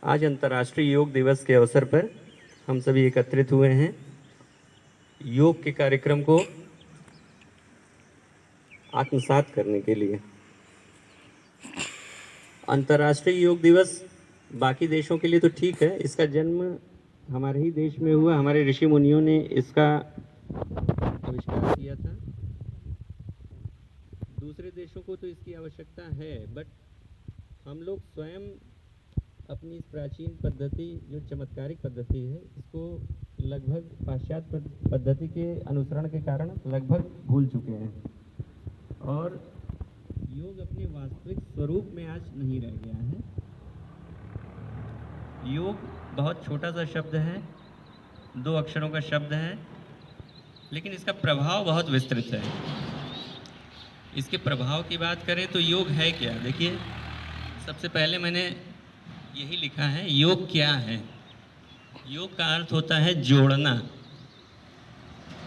आज अंतर्राष्ट्रीय योग दिवस के अवसर पर हम सभी एकत्रित हुए हैं योग के कार्यक्रम को आत्मसात करने के लिए। अंतर्राष्ट्रीय योग दिवस बाकी देशों के लिए तो ठीक है, इसका जन्म हमारे ही देश में हुआ। हमारे ऋषि मुनियों ने इसका आविष्कार किया था। दूसरे देशों को तो इसकी आवश्यकता है, बट हम लोग स्वयं अपनी इस प्राचीन पद्धति, जो चमत्कारिक पद्धति है, इसको लगभग पाश्चात्य पद्धति के अनुसरण के कारण लगभग भूल चुके हैं और योग अपने वास्तविक स्वरूप में आज नहीं रह गया है। योग बहुत छोटा सा शब्द है, 2 अक्षरों का शब्द है, लेकिन इसका प्रभाव बहुत विस्तृत है। इसके प्रभाव की बात करें तो योग है क्या? देखिए, सबसे पहले मैंने यही लिखा है, योग क्या है। योग का अर्थ होता है जोड़ना,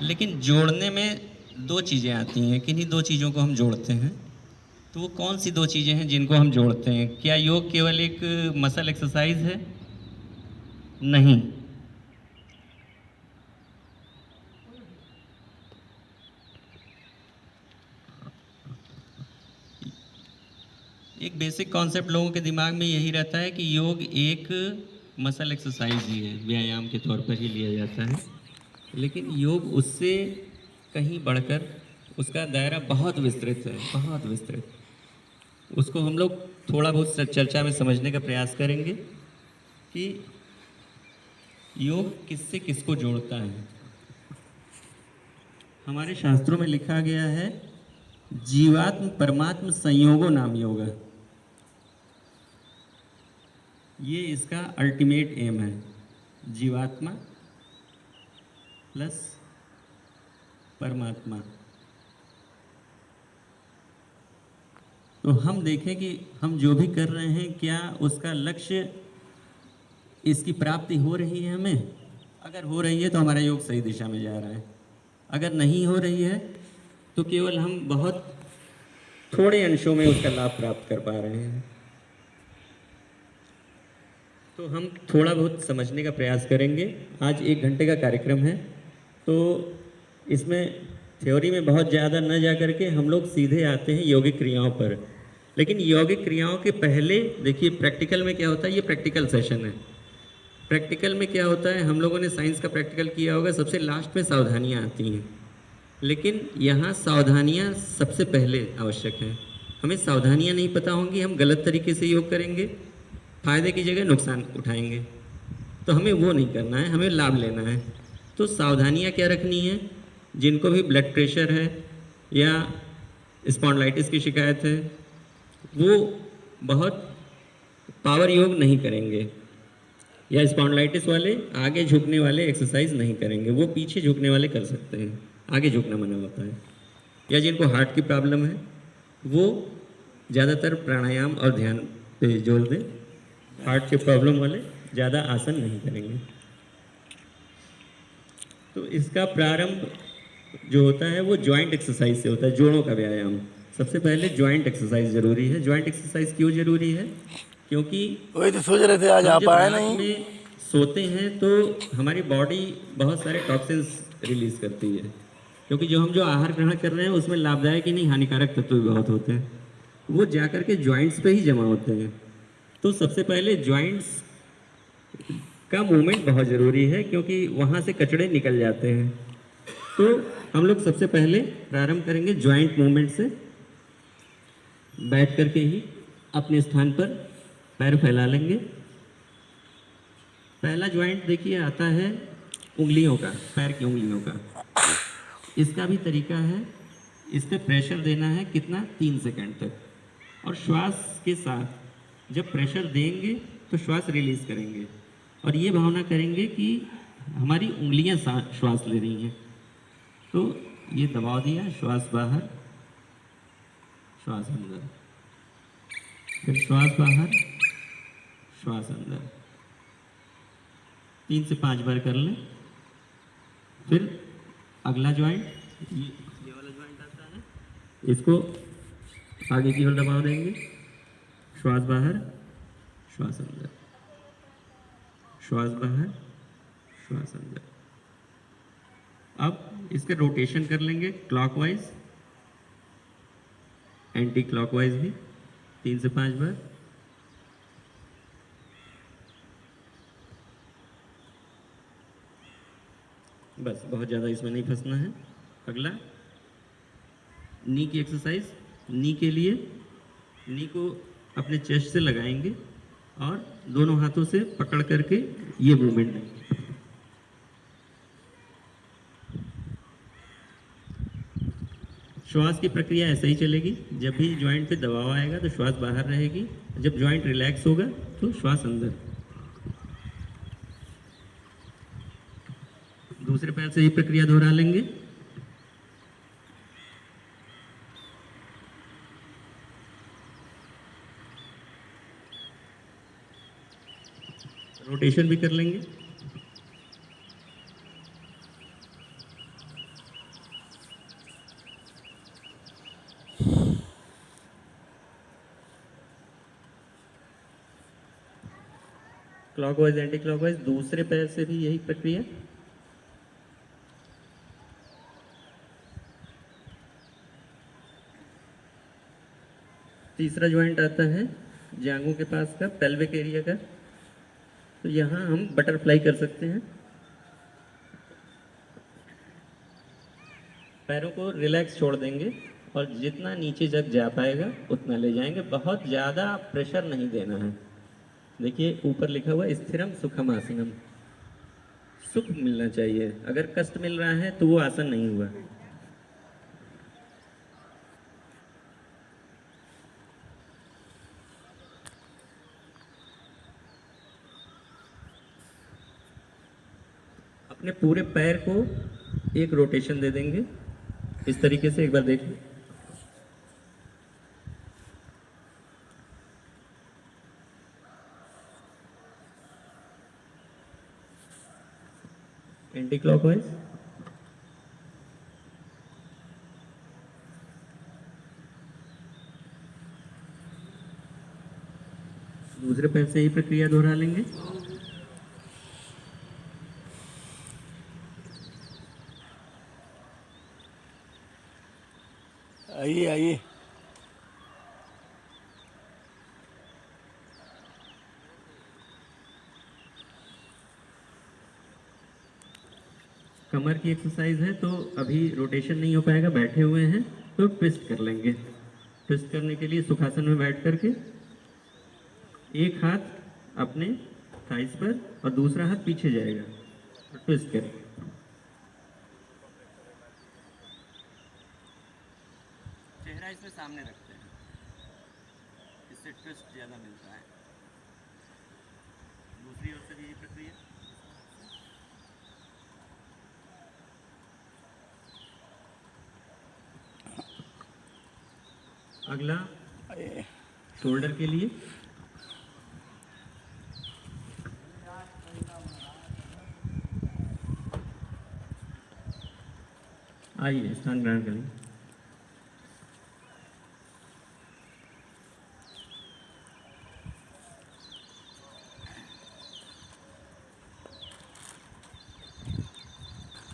लेकिन जोड़ने में 2 चीज़ें आती हैं। किन्हीं 2 चीज़ों को हम जोड़ते हैं। तो वो कौन सी 2 चीज़ें हैं जिनको हम जोड़ते हैं? क्या योग केवल एक मसल एक्सरसाइज है? नहीं। एक बेसिक कॉन्सेप्ट लोगों के दिमाग में यही रहता है कि योग एक मसल एक्सरसाइज ही है, व्यायाम के तौर पर ही लिया जाता है। लेकिन योग उससे कहीं बढ़कर उसका दायरा बहुत विस्तृत है, बहुत विस्तृत। उसको हम लोग थोड़ा बहुत चर्चा में समझने का प्रयास करेंगे कि योग किससे किसको जोड़ता है। हमारे शास्त्रों में लिखा गया है, जीवात्म परमात्म संयोगो नाम योग। ये इसका अल्टीमेट एम है, जीवात्मा प्लस परमात्मा। तो हम देखें कि हम जो भी कर रहे हैं, क्या उसका लक्ष्य, इसकी प्राप्ति हो रही है हमें? अगर हो रही है तो हमारा योग सही दिशा में जा रहा है। अगर नहीं हो रही है तो केवल हम बहुत थोड़े अंशों में उसका लाभ प्राप्त कर पा रहे हैं। तो हम थोड़ा बहुत समझने का प्रयास करेंगे। आज 1 घंटे का कार्यक्रम है, तो इसमें थ्योरी में बहुत ज़्यादा न जा करके हम लोग सीधे आते हैं यौगिक क्रियाओं पर। लेकिन यौगिक क्रियाओं के पहले देखिए, प्रैक्टिकल में क्या होता है। ये प्रैक्टिकल सेशन है। प्रैक्टिकल में क्या होता है, हम लोगों ने साइंस का प्रैक्टिकल किया होगा, सबसे लास्ट में सावधानियाँ आती हैं। लेकिन यहाँ सावधानियाँ सबसे पहले आवश्यक हैं। हमें सावधानियाँ नहीं पता होंगी, हम गलत तरीके से योग करेंगे, फायदे की जगह नुकसान उठाएंगे। तो हमें वो नहीं करना है, हमें लाभ लेना है। तो सावधानियाँ क्या रखनी है? जिनको भी ब्लड प्रेशर है या स्पॉन्डिलाइटिस की शिकायत है, वो बहुत पावर योग नहीं करेंगे, या स्पॉन्डिलाइटिस वाले आगे झुकने वाले एक्सरसाइज नहीं करेंगे। वो पीछे झुकने वाले कर सकते हैं, आगे झुकना मना होता है। या जिनको हार्ट की प्रॉब्लम है, वो ज़्यादातर प्राणायाम और ध्यान पे जोर दें। हार्ट के प्रॉब्लम वाले ज़्यादा आसन नहीं करेंगे। तो इसका प्रारंभ जो होता है वो जॉइंट एक्सरसाइज से होता है, जोड़ों का व्यायाम। सबसे पहले जॉइंट एक्सरसाइज जरूरी है। जॉइंट एक्सरसाइज क्यों जरूरी है? क्योंकि वही तो सोच रहे थे, आज हम आप जब आए रात नहीं। में सोते हैं तो हमारी बॉडी बहुत सारे टॉक्सिन्स रिलीज करती है, क्योंकि जो आहार ग्रहण कर रहे हैं उसमें लाभदायक ही नहीं, हानिकारक तत्व भी बहुत होते हैं। वो जाकर के जॉइंट्स पे ही जमा होते हैं। तो सबसे पहले जॉइंट्स का मूवमेंट बहुत ज़रूरी है, क्योंकि वहाँ से कचड़े निकल जाते हैं। तो हम लोग सबसे पहले प्रारंभ करेंगे जॉइंट मूवमेंट से। बैठ करके ही अपने स्थान पर पैर फैला लेंगे। पहला जॉइंट देखिए आता है उंगलियों का, पैर की उंगलियों का। इसका भी तरीका है, इस पर प्रेशर देना है कितना, 3 सेकंड तक। और श्वास के साथ जब प्रेशर देंगे तो श्वास रिलीज करेंगे, और ये भावना करेंगे कि हमारी उंगलियां श्वास ले रही हैं। तो ये दबाव दिया, श्वास बाहर, श्वास अंदर, फिर श्वास बाहर, श्वास अंदर। 3 से 5 बार कर लें। फिर अगला जॉइंट, ये वाला जॉइंट आता है, इसको आगे की ओर दबाव देंगे, श्वास बाहर, श्वास अंदर। श्वास बाहर, श्वास अंदर। अब इसका रोटेशन कर लेंगे क्लॉकवाइज, एंटी क्लॉकवाइज भी 3 से 5 बार। बस बहुत ज़्यादा इसमें नहीं फंसना है। अगला नी की एक्सरसाइज। नी के लिए नी को अपने चेस्ट से लगाएंगे और दोनों हाथों से पकड़ करके ये मूवमेंट। श्वास की प्रक्रिया ऐसे ही चलेगी। जब भी ज्वाइंट पे दबाव आएगा तो श्वास बाहर रहेगी, जब ज्वाइंट रिलैक्स होगा तो श्वास अंदर। दूसरे पैर से ही प्रक्रिया दोहरा लेंगे। रोटेशन भी कर लेंगे। Clockwise anti clockwise. दूसरे पैर से भी यही प्रक्रिया। तीसरा ज्वाइंट आता है जांघों के पास का, पेल्विक एरिया का। तो यहाँ हम बटरफ्लाई कर सकते हैं। पैरों को रिलैक्स छोड़ देंगे और जितना नीचे जब जा पाएगा उतना ले जाएंगे। बहुत ज़्यादा प्रेशर नहीं देना है। देखिए ऊपर लिखा हुआ स्थिरम सुखम आसनम। सुख मिलना चाहिए, अगर कष्ट मिल रहा है तो वो आसन नहीं हुआ। अपने पूरे पैर को एक रोटेशन दे देंगे इस तरीके से। एक बार देखिए। Anti clockwise. दूसरे पैर से ही प्रक्रिया दोहरा लेंगे। आइए आइए। कमर की एक्सरसाइज है तो अभी रोटेशन नहीं हो पाएगा, बैठे हुए हैं तो ट्विस्ट कर लेंगे। ट्विस्ट करने के लिए सुखासन में बैठ करके एक हाथ अपने थाइस पर और दूसरा हाथ पीछे जाएगा और ट्विस्ट करेंगे। चेहरा इसमें सामने रखते हैं, इससे ट्विस्ट ज़्यादा मिलता है। दूसरी ओर से भी यही प्रक्रिया। अगला शोल्डर के लिए। आइए स्थान ग्रहण करें।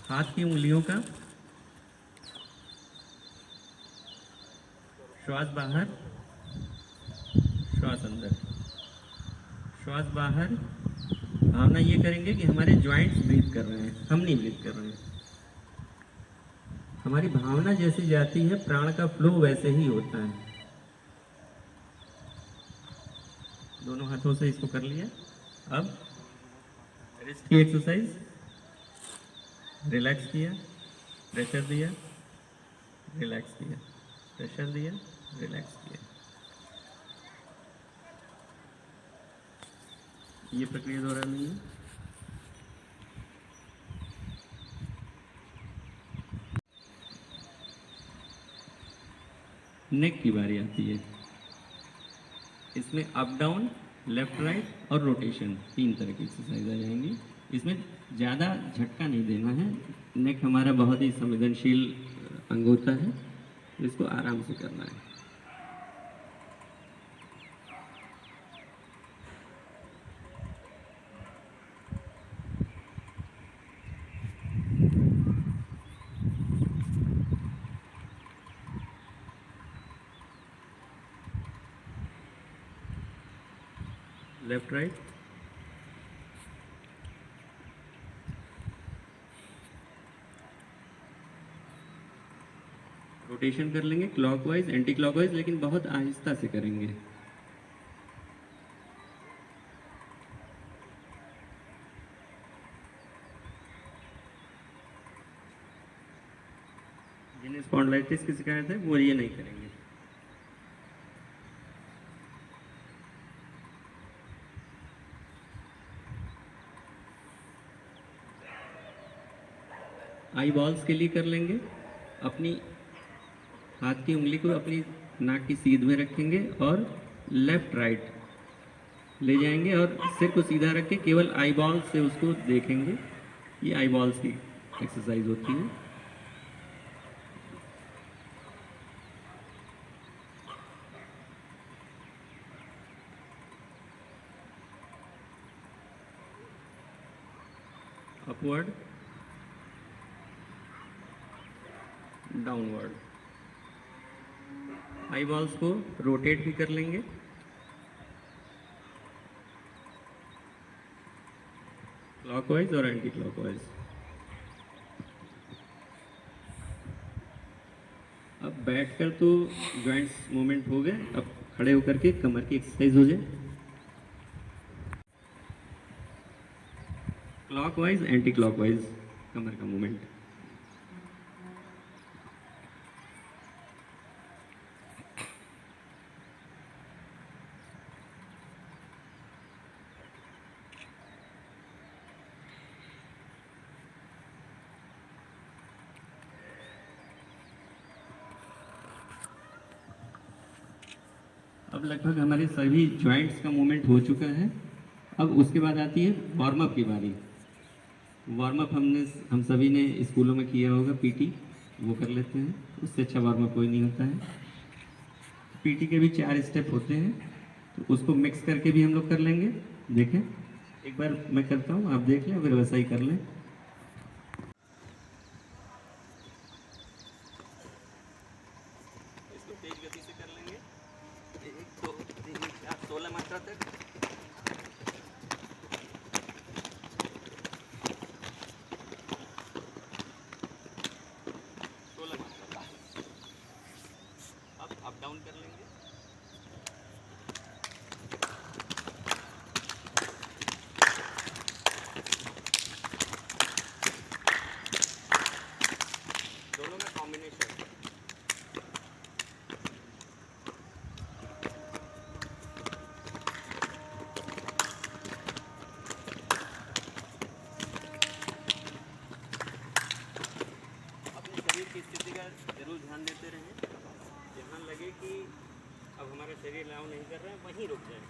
हाथ की उंगलियों का श्वास बाहर, श्वास अंदर। श्वास बाहर। भावना ये करेंगे कि हमारे जॉइंट्स ब्रीथ कर रहे हैं, हम नहीं ब्रीथ कर रहे हैं। हमारी भावना जैसी जाती है प्राण का फ्लो वैसे ही होता है। दोनों हाथों से इसको कर लिया। अब रिस्ट की एक्सरसाइज। रिलैक्स किया, प्रेशर दिया, रिलैक्स किया, प्रेशर दिया, रिलैक्स किया। ये प्रक्रिया दोहरानी है। नेक की बारी आती है। इसमें अप डाउन, लेफ्ट राइट और रोटेशन 3 तरह की एक्सरसाइज आ जाएंगी। इसमें ज़्यादा झटका नहीं देना है। नेक हमारा बहुत ही संवेदनशील अंग होता है, तो इसको आराम से करना है। लेफ्ट राइट, रोटेशन कर लेंगे क्लॉकवाइज एंटी क्लॉकवाइज, लेकिन बहुत आहिस्ता से करेंगे। जिन्हें स्पॉन्डिलाइटिस की शिकायत है वो ये नहीं करेंगे। आई बॉल्स के लिए कर लेंगे, अपनी हाथ की उंगली को अपनी नाक की सीध में रखेंगे और लेफ्ट राइट ले जाएंगे और सिर को सीधा रख के केवल आई बॉल्स से उसको देखेंगे। ये आई बॉल्स की एक्सरसाइज होती है। Upward, downward. आई बॉल्स को रोटेट भी कर लेंगे। क्लॉकवाइज और एंटी क्लॉकवाइज। अब बैठकर तो जॉइंट्स मूवमेंट हो गए, अब खड़े होकर के कमर की एक्सरसाइज हो जाए। क्लॉकवाइज एंटी क्लॉकवाइज कमर का मूवमेंट। अब लगभग हमारे सभी जॉइंट्स का मूवमेंट हो चुका है। अब उसके बाद आती है वार्म अप की बारी। वार्म अप हम सभी ने स्कूलों में किया होगा, पीटी, वो कर लेते हैं। उससे अच्छा वार्म अप कोई नहीं होता है। पीटी के भी 4 स्टेप होते हैं, तो उसको मिक्स करके भी हम लोग कर लेंगे। देखें, एक बार मैं करता हूँ, आप देख लें, फिर वैसा ही कर लें। इसको तेज गति से कर लेंगे, 1 2 3 4 16 मात्रा तक। अब अप डाउन कर लेंगे। दोनों में कॉम्बिनेशन। अपने शरीर की स्थिति का जरूर ध्यान देते रहें। जहाँ लगे कि अब हमारा शरीर अलाउ नहीं कर रहा है, वहीं रुक जाए,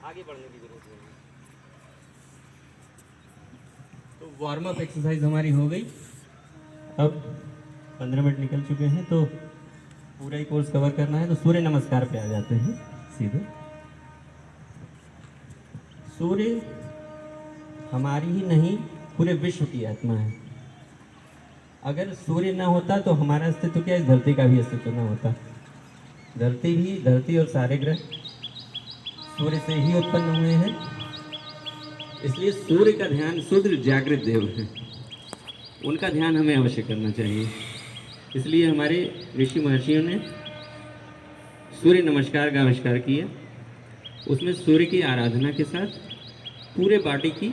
आगे बढ़ने की जरूरत नहीं है। तो वार्म अप एक्सरसाइज हमारी हो गई। अब 15 मिनट निकल चुके हैं, तो पूरा ही कोर्स कवर करना है। तो सूर्य नमस्कार पे आ जाते हैं सीधे। सूर्य हमारी ही नहीं, पूरे विश्व की आत्मा है। अगर सूर्य ना होता तो हमारा अस्तित्व क्या, इस धरती का भी अस्तित्व ना होता। धरती और सारे ग्रह सूर्य से ही उत्पन्न हुए हैं। इसलिए सूर्य का ध्यान शुद्ध जागृत देव है, उनका ध्यान हमें अवश्य करना चाहिए। इसलिए हमारे ऋषि महर्षियों ने सूर्य नमस्कार का आविष्कार किया। उसमें सूर्य की आराधना के साथ पूरे बॉडी की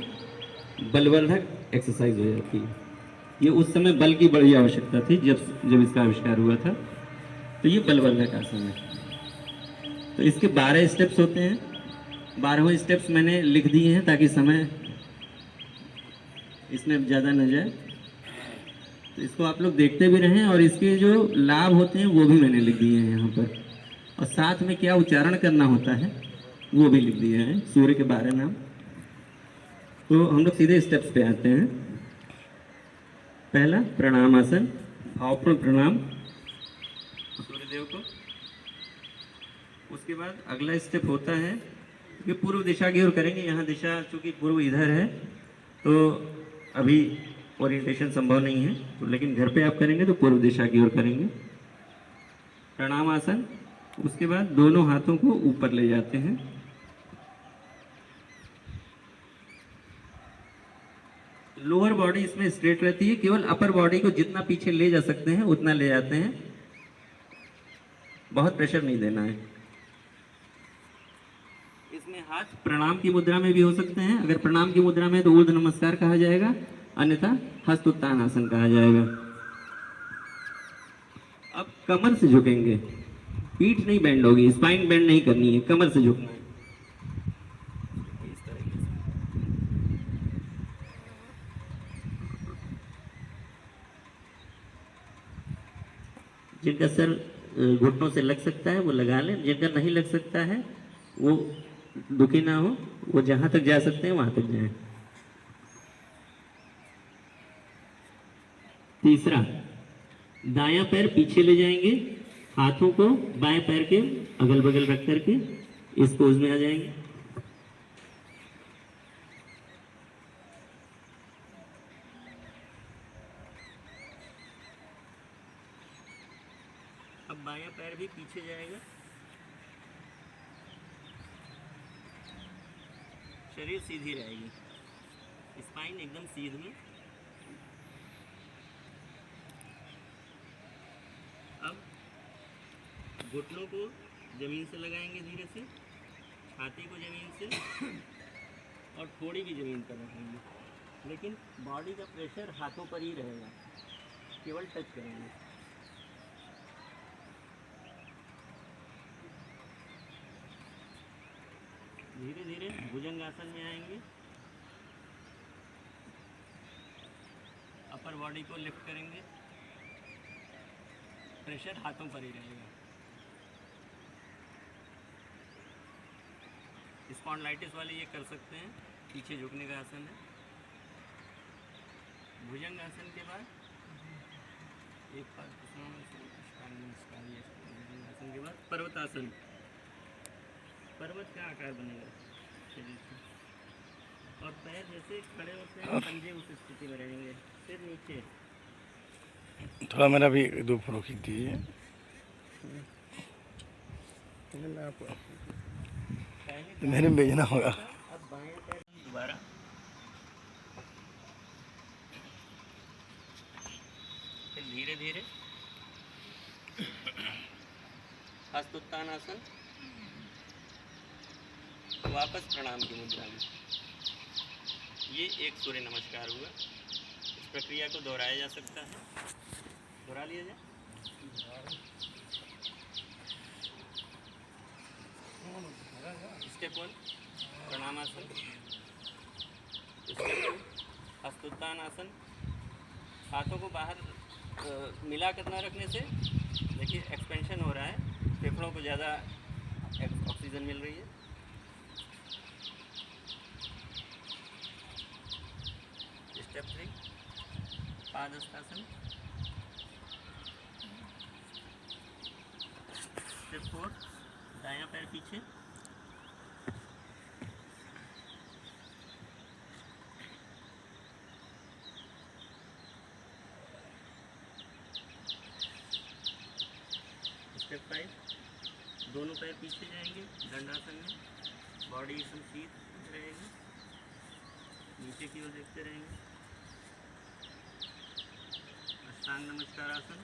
बलवर्धक एक्सरसाइज हो जाती है। ये उस समय बल की बड़ी आवश्यकता थी, जब इसका आविष्कार हुआ था। तो ये बलवर्धक आसन है। तो इसके 12 स्टेप्स होते हैं। 12वें स्टेप्स मैंने लिख दिए हैं ताकि समय इसमें ज़्यादा न जाए। तो इसको आप लोग देखते भी रहें, और इसके जो लाभ होते हैं वो भी मैंने लिख दिए हैं यहाँ पर। और साथ में क्या उच्चारण करना होता है वो भी लिख दिए हैं, सूर्य के 12 नाम। तो हम लोग सीधे स्टेप्स पे आते हैं। पहला प्रणाम आसन, भावपूर्ण प्रणाम सूर्यदेव को। उसके बाद अगला स्टेप होता है कि पूर्व दिशा की ओर करेंगे। यहाँ दिशा चूँकि पूर्व इधर है, तो अभी ओरिएंटेशन संभव नहीं है, तो लेकिन घर पे आप करेंगे तो पूर्व दिशा की ओर करेंगे। प्रणाम आसन। उसके बाद दोनों हाथों को ऊपर ले जाते हैं। लोअर बॉडी इसमें स्ट्रेट रहती है, केवल अपर बॉडी को जितना पीछे ले जा सकते हैं उतना ले जाते हैं, बहुत प्रेशर नहीं देना है। इसमें हाथ प्रणाम की मुद्रा में भी हो सकते हैं, अगर प्रणाम की मुद्रा में तो ऊर्ध्व नमस्कार कहा जाएगा, अन्यथा हस्त उत्तान आसन कहा जाएगा। अब कमर से झुकेंगे, पीठ नहीं बेंड होगी, स्पाइन बेंड नहीं करनी है, कमर से झुकना है। इस तरीके से जिनका सर घुटनों से लग सकता है वो लगा लें, जिनका नहीं लग सकता है वो दुखी ना हो, वो जहां तक जा सकते हैं वहां तक जाएं। तीसरा, दायां पैर पीछे ले जाएंगे, हाथों को बाएं पैर के अगल बगल रख करके इस पोज में आ जाएंगे। अब बायां पैर भी पीछे जाएगा, शरीर सीधी रहेगी, स्पाइन एकदम सीधी। अब घुटनों को जमीन से लगाएंगे धीरे से, छाती को जमीन से और थोड़ी भी जमीन पर रखेंगे, लेकिन बॉडी का प्रेशर हाथों पर ही रहेगा, केवल टच करेंगे। धीरे धीरे भुजंगासन में आएंगे, अपर बॉडी को लिफ्ट करेंगे, प्रेशर हाथों पर ही रहेगा। स्पॉन्डिलाइटिस वाले ये कर सकते हैं, पीछे झुकने का आसन है। भुजंगासन के बाद एक बार भुजंगासन के बाद पर्वतासन, पर्वत का आकार बनेगा शरीर से, और पैर जैसे खड़े होते हैं पंजे उस स्थिति में रहेंगे, सिर नीचे। थोड़ा मेरा भी 2 फोटो खींच दीजिए। तो मेरे में भेजना होगा। अब बाएं पैर दोबारा, फिर धीरे धीरे हस्त उत्तान आसन, वापस प्रणाम की मुद्रा में। ये एक सूर्य नमस्कार हुआ। इस प्रक्रिया को दोहराया जा सकता है, दोहरा लिया जाए। स्टेप 1 प्रणामासन, स्टेप 2 हस्तोत्तान आसन। हाथों को बाहर मिला कर न रखने से देखिए एक्सपेंशन हो रहा है, फेफड़ों को ज़्यादा ऑक्सीजन मिल रही है। स्टेप 3 पादहस्तासन। स्टेप 4 दायां पैर पीछे। स्टेप 5 दोनों पैर पीछे जाएंगे दंडासन में, बॉडी एकदम सीध रहेगी, नीचे की ओर देखते रहेंगे। अष्टांग नमस्कार आसन।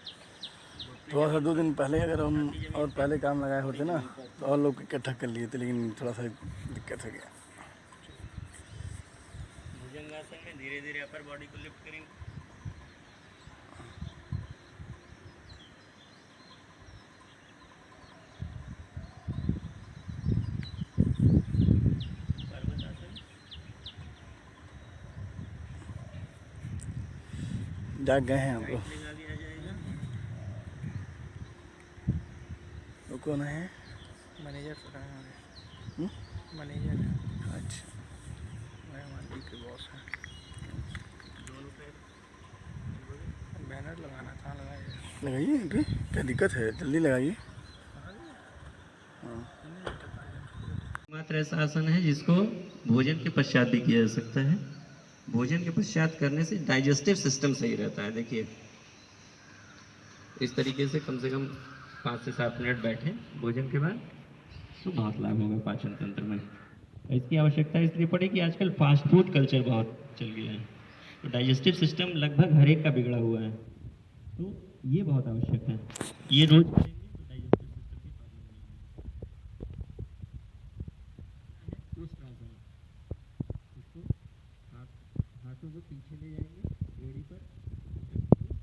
थोड़ा सा 2 दिन पहले अगर हम और पहले काम लगाए होते ना तो और लोग इकट्ठा कर लिए थे, लेकिन थोड़ा सा दिक्कत हो गया। भुजंगासन में धीरे धीरे अपर बॉडी को लिफ्ट करेंगे। जाग गए हैं हम लोग। वो कौन है? मैनेजर मैनेजर है। अच्छा, मैं मंडी के बॉस हैं। बैनर लगाना था, लगाइए। लगाइए एंट्री, क्या दिक्कत है? जल्दी लगाइए। मात्र ऐसा आसन है जिसको भोजन के पश्चात भी किया जा सकता है। भोजन के पश्चात करने से डाइजेस्टिव सिस्टम सही रहता है। देखिए इस तरीके से कम 5 से 7 मिनट बैठे भोजन के बाद, तो बहुत लाभ होगा पाचन तंत्र में। इसकी आवश्यकता इसलिए पड़ी कि आजकल फास्ट फूड कल्चर बहुत चल गया है। तो डाइजेस्टिव सिस्टम लगभग हर एक का बिगड़ा हुआ है, तो ये बहुत आवश्यक है। ये रोज करेंगे तो डाइजेस्टिव सिस्टम की प्रॉब्लम नहीं होगी। कोष्ठासन, इसको हाथों को पीछे ले जाएंगे एड़ी पर,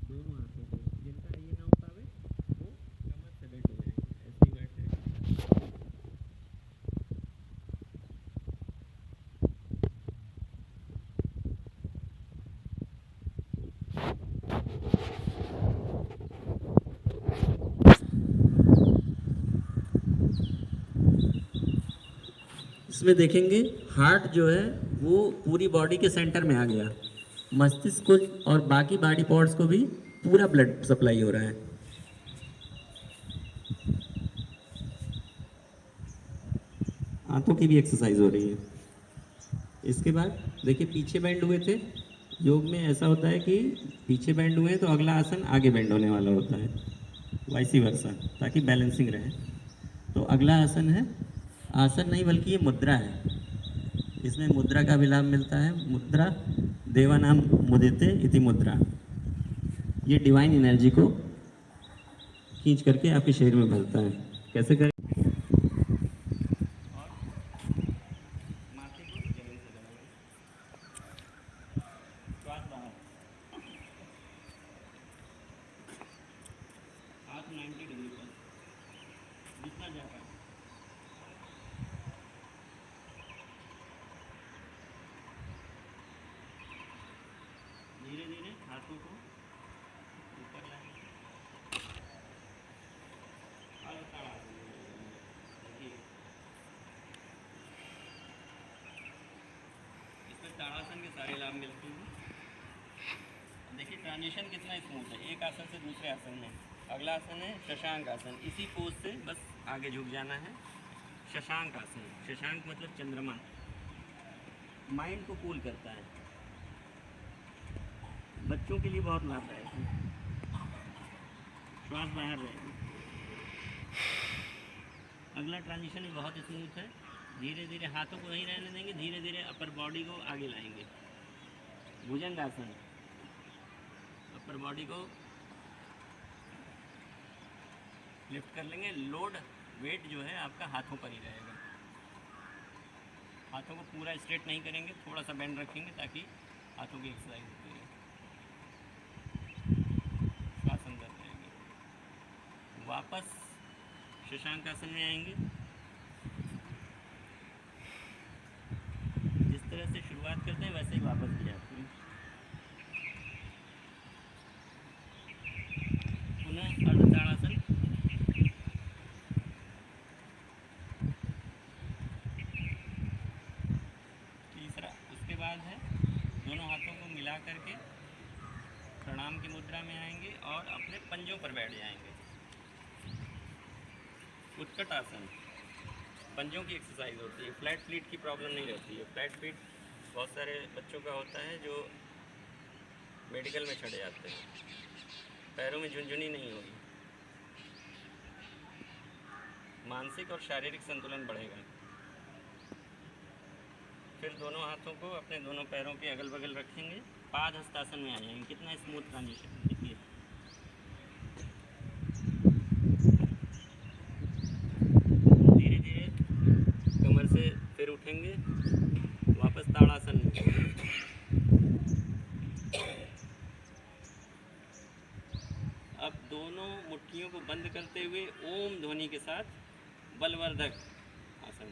दोनों हाथों को, जिनका ये ना हो पावे वो कमर से बेंड हो जाएंगे, ऐसे ही बैठ जाएंगे। इसमें देखेंगे हार्ट जो है वो पूरी बॉडी के सेंटर में आ गया, मस्तिष्क को और बाकी बॉडी पार्ट्स को भी पूरा ब्लड सप्लाई हो रहा है। हाथों की भी एक्सरसाइज हो रही है। इसके बाद देखिए पीछे बेंड हुए थे, योग में ऐसा होता है कि पीछे बेंड हुए तो अगला आसन आगे बेंड होने वाला होता है, वाइसी वर्सा, ताकि बैलेंसिंग रहे। तो अगला आसन है, आसन नहीं बल्कि ये मुद्रा है। इसमें मुद्रा का भी लाभ मिलता है। मुद्रा देवानाम मुदिते इति मुद्रा, ये डिवाइन एनर्जी को खींच करके आपके शरीर में भरता है। कैसे करें? हाथ 90 डिग्री पर, जितना जा पाए। धीरे धीरे हाथों को ऊपर लाएंगे और ताड़ासन देखिए, इसमें ताड़ासन के सारे लाभ मिलते हैं। देखिए ट्रांजिशन कितना स्मूथ है एक आसन से दूसरे आसन में। अगला आसन है शशांक आसन, इसी पोज से बस आगे झुक जाना है। शशांक आसन, शशांक मतलब चंद्रमा, माइंड को कूल करता है, बच्चों के लिए बहुत लाभदायक है। श्वास बाहर रहेगी। अगला ट्रांजिशन भी बहुत स्मूथ है, धीरे धीरे हाथों को नहीं रहने देंगे, धीरे धीरे अपर बॉडी को आगे लाएंगे। भुजंग आसन, अपर बॉडी को लिफ्ट कर लेंगे, लोड वेट जो है आपका हाथों पर ही रहेगा। हाथों को पूरा स्ट्रेट नहीं करेंगे, थोड़ा सा बेंड रखेंगे ताकि हाथों की एक्सरसाइज होती है। श्वास अंदर रहेगी। वापस शशांक आसन में आएंगे। जिस तरह से शुरुआत करते हैं वैसे ही वापस भी जाते हैं। पुनः अर्धताड़ासन, तीसरा। उसके बाद है दोनों हाथों को मिला करके प्रणाम की मुद्रा में आएंगे और अपने पंजों पर बैठ जाएंगे। उत्कट आसन, पंजों की एक्सरसाइज होती है, फ्लैट फीट की प्रॉब्लम नहीं रहती है। फ्लैट फीट बहुत सारे बच्चों का होता है जो मेडिकल में चढ़े जाते हैं, पैरों में झुनझुनी नहीं होगी। मानसिक और शारीरिक संतुलन बढ़ेगा। फिर दोनों हाथों को अपने दोनों पैरों के अगल बगल रखेंगे, पाद हस्तासन में आ जाएंगे। कितना स्मूथ ट्रांजिशन देखिए। धीरे धीरे कमर से फिर उठेंगे, वापस ताड़ासन में। अब दोनों मुट्ठियों को बंद करते हुए ओम ध्वनि के साथ बलवर्धक आसन।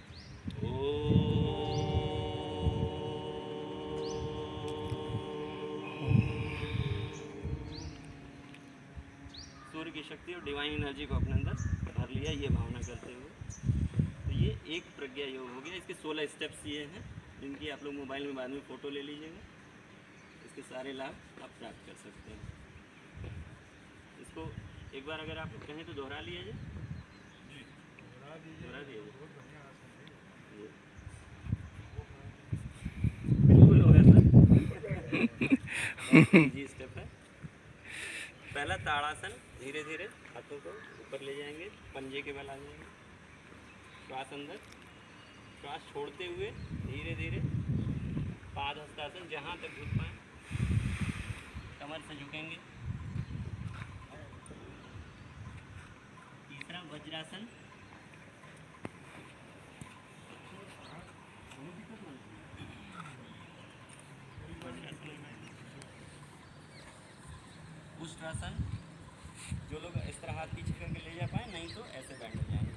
सूर्य की शक्ति और डिवाइन एनर्जी को अपने अंदर भर लिया, ये भावना करते हुए। तो ये एक प्रज्ञा योग हो गया। इसके 16 स्टेप्स ये हैं, जिनकी आप लोग मोबाइल में बाद में फ़ोटो ले लीजिएगा। इसके सारे लाभ आप प्राप्त कर सकते हैं। इसको एक बार अगर आप कहें तो दोहरा लिया जाए। दोहरा दिया जाए, बिल्कुल हो गया सर। जी स्टेप है। पहला ताड़ासन, धीरे धीरे हाथों को ऊपर ले जाएंगे, पंजे के बल आ जाएंगे। श्वास अंदर, श्वास छोड़ते हुए धीरे धीरे पाद हस्तासन, जहाँ तक झुक पाएँ कमर से झुकेंगे। तीसरा वज्रासन। उष्ट्रासन। जो लोग इस तरह हाथ पीछे करके ले जा पाए, नहीं तो ऐसे बैठ जाएंगे।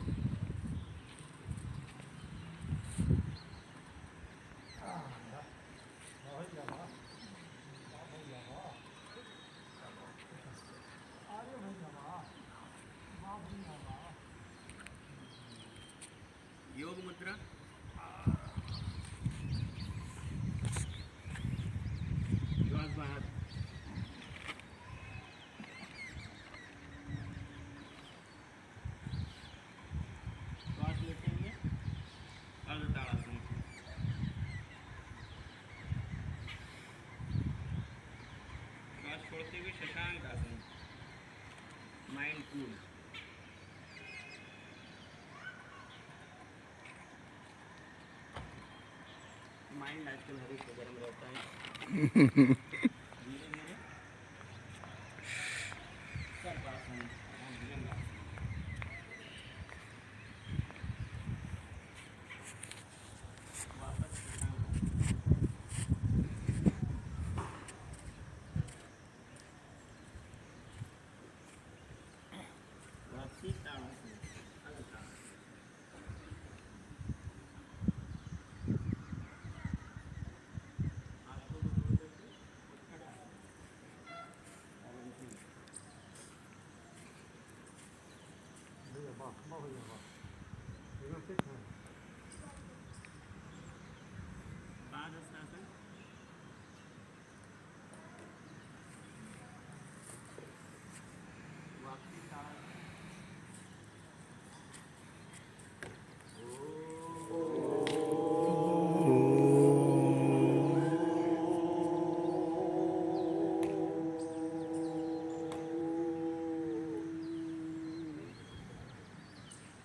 योग मुद्रा। श्वास बाहर। श्वास लेटेंगे। अर्धताड़ासन। श्वास छोड़ते हुए शशांक आसन। Mind cool. माइंड आजकल हर एक गर्म रहता है। धीरे धीरे सर्वासन, भुजंगासन। वापस शशांक। वापसी ताड़ासन, अर्धताड़ासन। पादहस्तासन। वापसी ताड़ासन।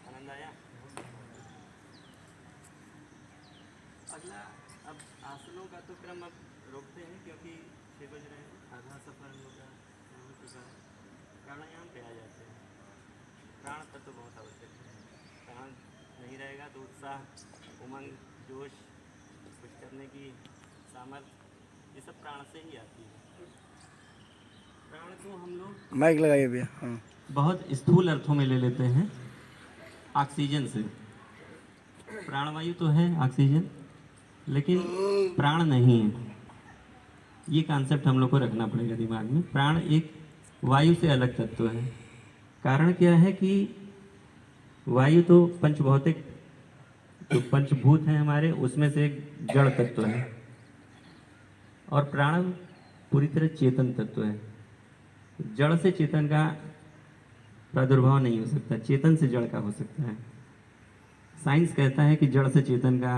आनंद आया? अगला अब आसनों का तो क्रम अब रोकते हैं क्योंकि 6 बज रहे हैं। आधा सफर हो चुका है। प्राणायाम पे आ जाते हैं। प्राण तत्व बहुत आवश्यक है। प्राण नहीं रहेगा तो उत्साह, उमंग, जोश, कुछ करने की सामर्थ्य, ये सब प्राण से ही आती है। प्राण को हम लोग माइक लगाइए भैया। हाँ, बहुत स्थूल अर्थों में ले लेते हैं। ऑक्सीजन से प्राणवायु तो है ऑक्सीजन, लेकिन प्राण नहीं है। ये कॉन्सेप्ट हम लोग को रखना पड़ेगा दिमाग में। प्राण एक वायु से अलग तत्व है। कारण क्या है कि वायु तो पंचभौतिक, जो पंचभूत हैं हमारे, उसमें से एक जड़ तत्व है, और प्राण पूरी तरह चेतन तत्व है। जड़ से चेतन का प्रादुर्भाव नहीं हो सकता, चेतन से जड़ का हो सकता है। साइंस कहता है कि जड़ से चेतन का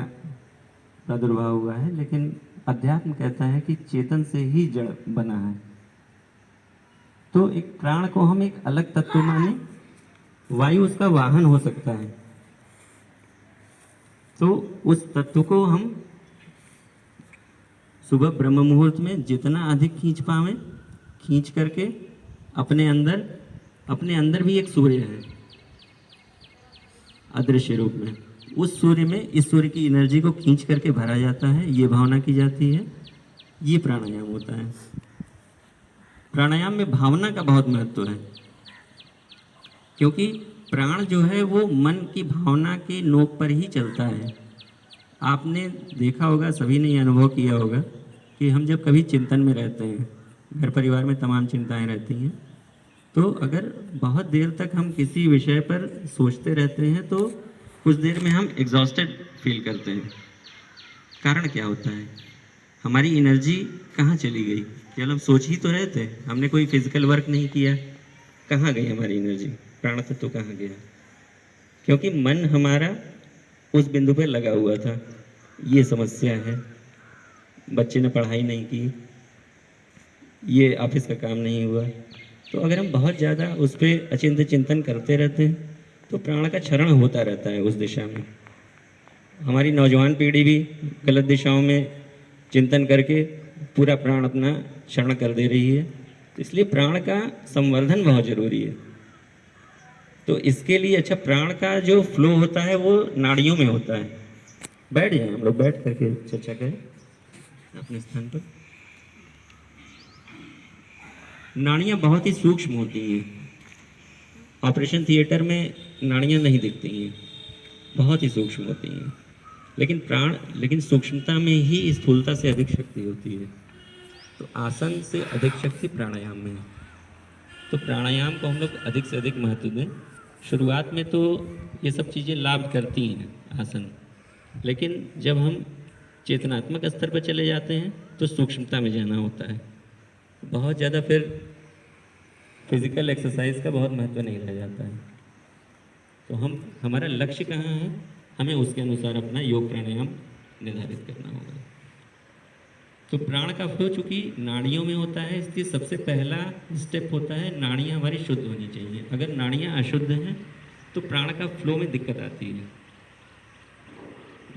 प्रादुर्भाव हुआ है, लेकिन अध्यात्म कहता है कि चेतन से ही जड़ बना है। तो एक प्राण को हम एक अलग तत्व माने, वायु उसका वाहन हो सकता है। तो उस तत्व को हम सुबह ब्रह्म मुहूर्त में जितना अधिक खींच पावे, खींच करके अपने अंदर भी एक सूर्य है अदृश्य रूप में। उस सूर्य में इस सूर्य की एनर्जी को खींच करके भरा जाता है, ये भावना की जाती है। ये प्राणायाम होता है। प्राणायाम में भावना का बहुत महत्व है, क्योंकि प्राण जो है वो मन की भावना के नोक पर ही चलता है। आपने देखा होगा, सभी ने ये अनुभव किया होगा कि हम जब कभी चिंतन में रहते हैं, घर परिवार में तमाम चिंताएं रहती हैं, तो अगर बहुत देर तक हम किसी विषय पर सोचते रहते हैं तो कुछ देर में हम एग्जॉस्टेड फील करते हैं। कारण क्या होता है? हमारी एनर्जी कहाँ चली गई? केवल हम सोच ही तो रहे थे, हमने कोई फिजिकल वर्क नहीं किया। कहाँ गई हमारी एनर्जी? प्राण तत्व कहाँ गया? क्योंकि मन हमारा उस बिंदु पे लगा हुआ था। ये समस्या है। बच्चे ने पढ़ाई नहीं की, ये ऑफिस का काम नहीं हुआ। तो अगर हम बहुत ज़्यादा उस पर अचिंत्य चिंतन करते रहते हैं तो प्राण का क्षरण होता रहता है उस दिशा में। हमारी नौजवान पीढ़ी भी गलत दिशाओं में चिंतन करके पूरा प्राण अपना क्षरण कर दे रही है। तो इसलिए प्राण का संवर्धन बहुत जरूरी है। तो इसके लिए अच्छा, प्राण का जो फ्लो होता है वो नाड़ियों में होता है। बैठ जाए, हम लोग बैठ करके चर्चा करें अपने स्थान पर। नाड़ियाँ बहुत ही सूक्ष्म होती हैं। ऑपरेशन थिएटर में नाड़ियाँ नहीं दिखती हैं, बहुत ही सूक्ष्म होती हैं। लेकिन सूक्ष्मता में ही स्थूलता से अधिक शक्ति होती है। तो आसन से अधिक शक्ति प्राणायाम में है। तो प्राणायाम को हम लोग अधिक से अधिक महत्व दें। शुरुआत में तो ये सब चीज़ें लाभ करती हैं आसन, लेकिन जब हम चेतनात्मक स्तर पर चले जाते हैं तो सूक्ष्मता में जाना होता है। बहुत ज़्यादा फिर फिजिकल एक्सरसाइज का बहुत महत्व नहीं रह जाता है। तो हमारा लक्ष्य कहाँ है, हमें उसके अनुसार अपना योग प्राणायाम निर्धारित करना होगा। तो प्राण का फ्लो चूँकि नाड़ियों में होता है, इसलिए सबसे पहला स्टेप होता है नाड़ियाँ हमारी शुद्ध होनी चाहिए। अगर नाड़ियाँ अशुद्ध हैं तो प्राण का फ्लो में दिक्कत आती है।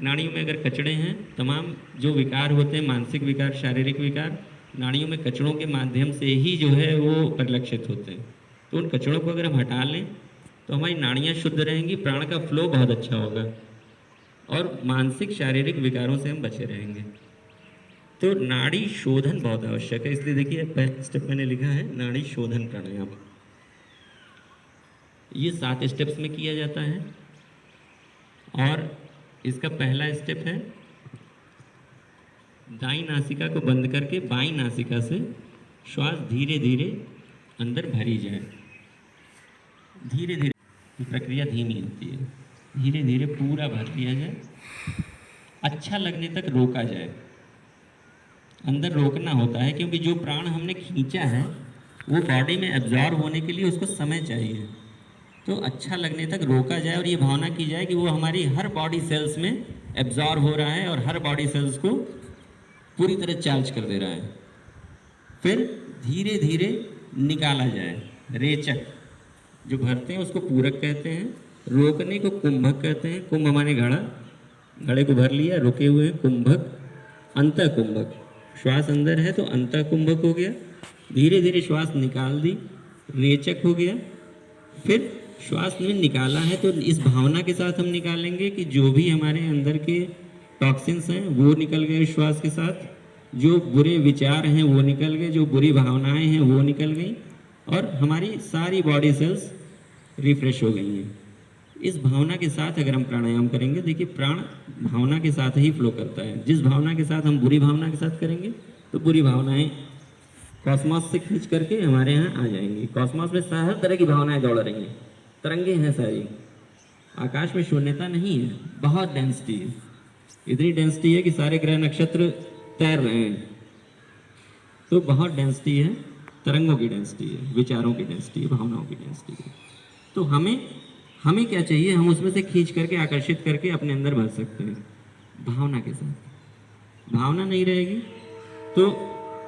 नाड़ियों में अगर कचड़े हैं, तमाम जो विकार होते हैं, मानसिक विकार, शारीरिक विकार, नाड़ियों में कचड़ों के माध्यम से ही जो है वो परिलक्षित होते हैं। तो उन कचड़ों को अगर हम हटा लें तो हमारी नाड़ियाँ शुद्ध रहेंगी, प्राण का फ्लो बहुत अच्छा होगा और मानसिक शारीरिक विकारों से हम बचे रहेंगे। तो नाड़ी शोधन बहुत आवश्यक है। इसलिए देखिए पहला स्टेप मैंने लिखा है नाड़ी शोधन प्राणायाम। ये 7 स्टेप्स में किया जाता है और इसका पहला स्टेप है दाईं नासिका को बंद करके बाईं नासिका से श्वास धीरे धीरे अंदर भरी जाए। धीरे धीरे, प्रक्रिया धीमी होती है, धीरे धीरे पूरा भर लिया जाए। अच्छा लगने तक रोका जाए। अंदर रोकना होता है क्योंकि जो प्राण हमने खींचा है वो बॉडी में एब्जॉर्ब होने के लिए उसको समय चाहिए। तो अच्छा लगने तक रोका जाए और ये भावना की जाए कि वो हमारी हर बॉडी सेल्स में एब्जॉर्ब हो रहा है और हर बॉडी सेल्स को पूरी तरह चार्ज कर दे रहा है। फिर धीरे धीरे निकाला जाए। रेचक जो भरते हैं उसको पूरक कहते हैं, रोकने को कुंभक कहते हैं। कुंभ माने घड़ा, घड़े को भर लिया, रुके हुए कुंभक, अंतः कुंभक। श्वास अंदर है तो अंतः कुंभक हो गया। धीरे धीरे श्वास निकाल दी, रेचक हो गया। फिर श्वास में निकाला है तो इस भावना के साथ हम निकालेंगे कि जो भी हमारे अंदर के टॉक्सिन्स हैं वो निकल गए श्वास के साथ, जो बुरे विचार हैं वो निकल गए, जो बुरी भावनाएं हैं वो निकल गई और हमारी सारी बॉडी सेल्स रिफ्रेश हो गई हैं। इस भावना के साथ अगर हम प्राणायाम करेंगे, देखिए प्राण भावना के साथ ही फ्लो करता है। जिस भावना के साथ हम बुरी भावना के साथ करेंगे तो बुरी भावनाएं कॉस्मोस से खींच करके हमारे यहाँ आ जाएंगी। कॉस्मोस में हर तरह की भावनाएं दौड़ रही हैं, तरंगे हैं सारी। आकाश में शून्यता नहीं है, बहुत डेंसिटी है। इतनी डेंसिटी है कि सारे ग्रह नक्षत्र तैर रहे हैं। तो बहुत डेंसिटी है, तरंगों की डेंसिटी है, विचारों की डेंसिटी है, भावनाओं की डेंसिटी है। तो हमें क्या चाहिए, हम उसमें से खींच करके आकर्षित करके अपने अंदर भर सकते हैं भावना के साथ। भावना नहीं रहेगी तो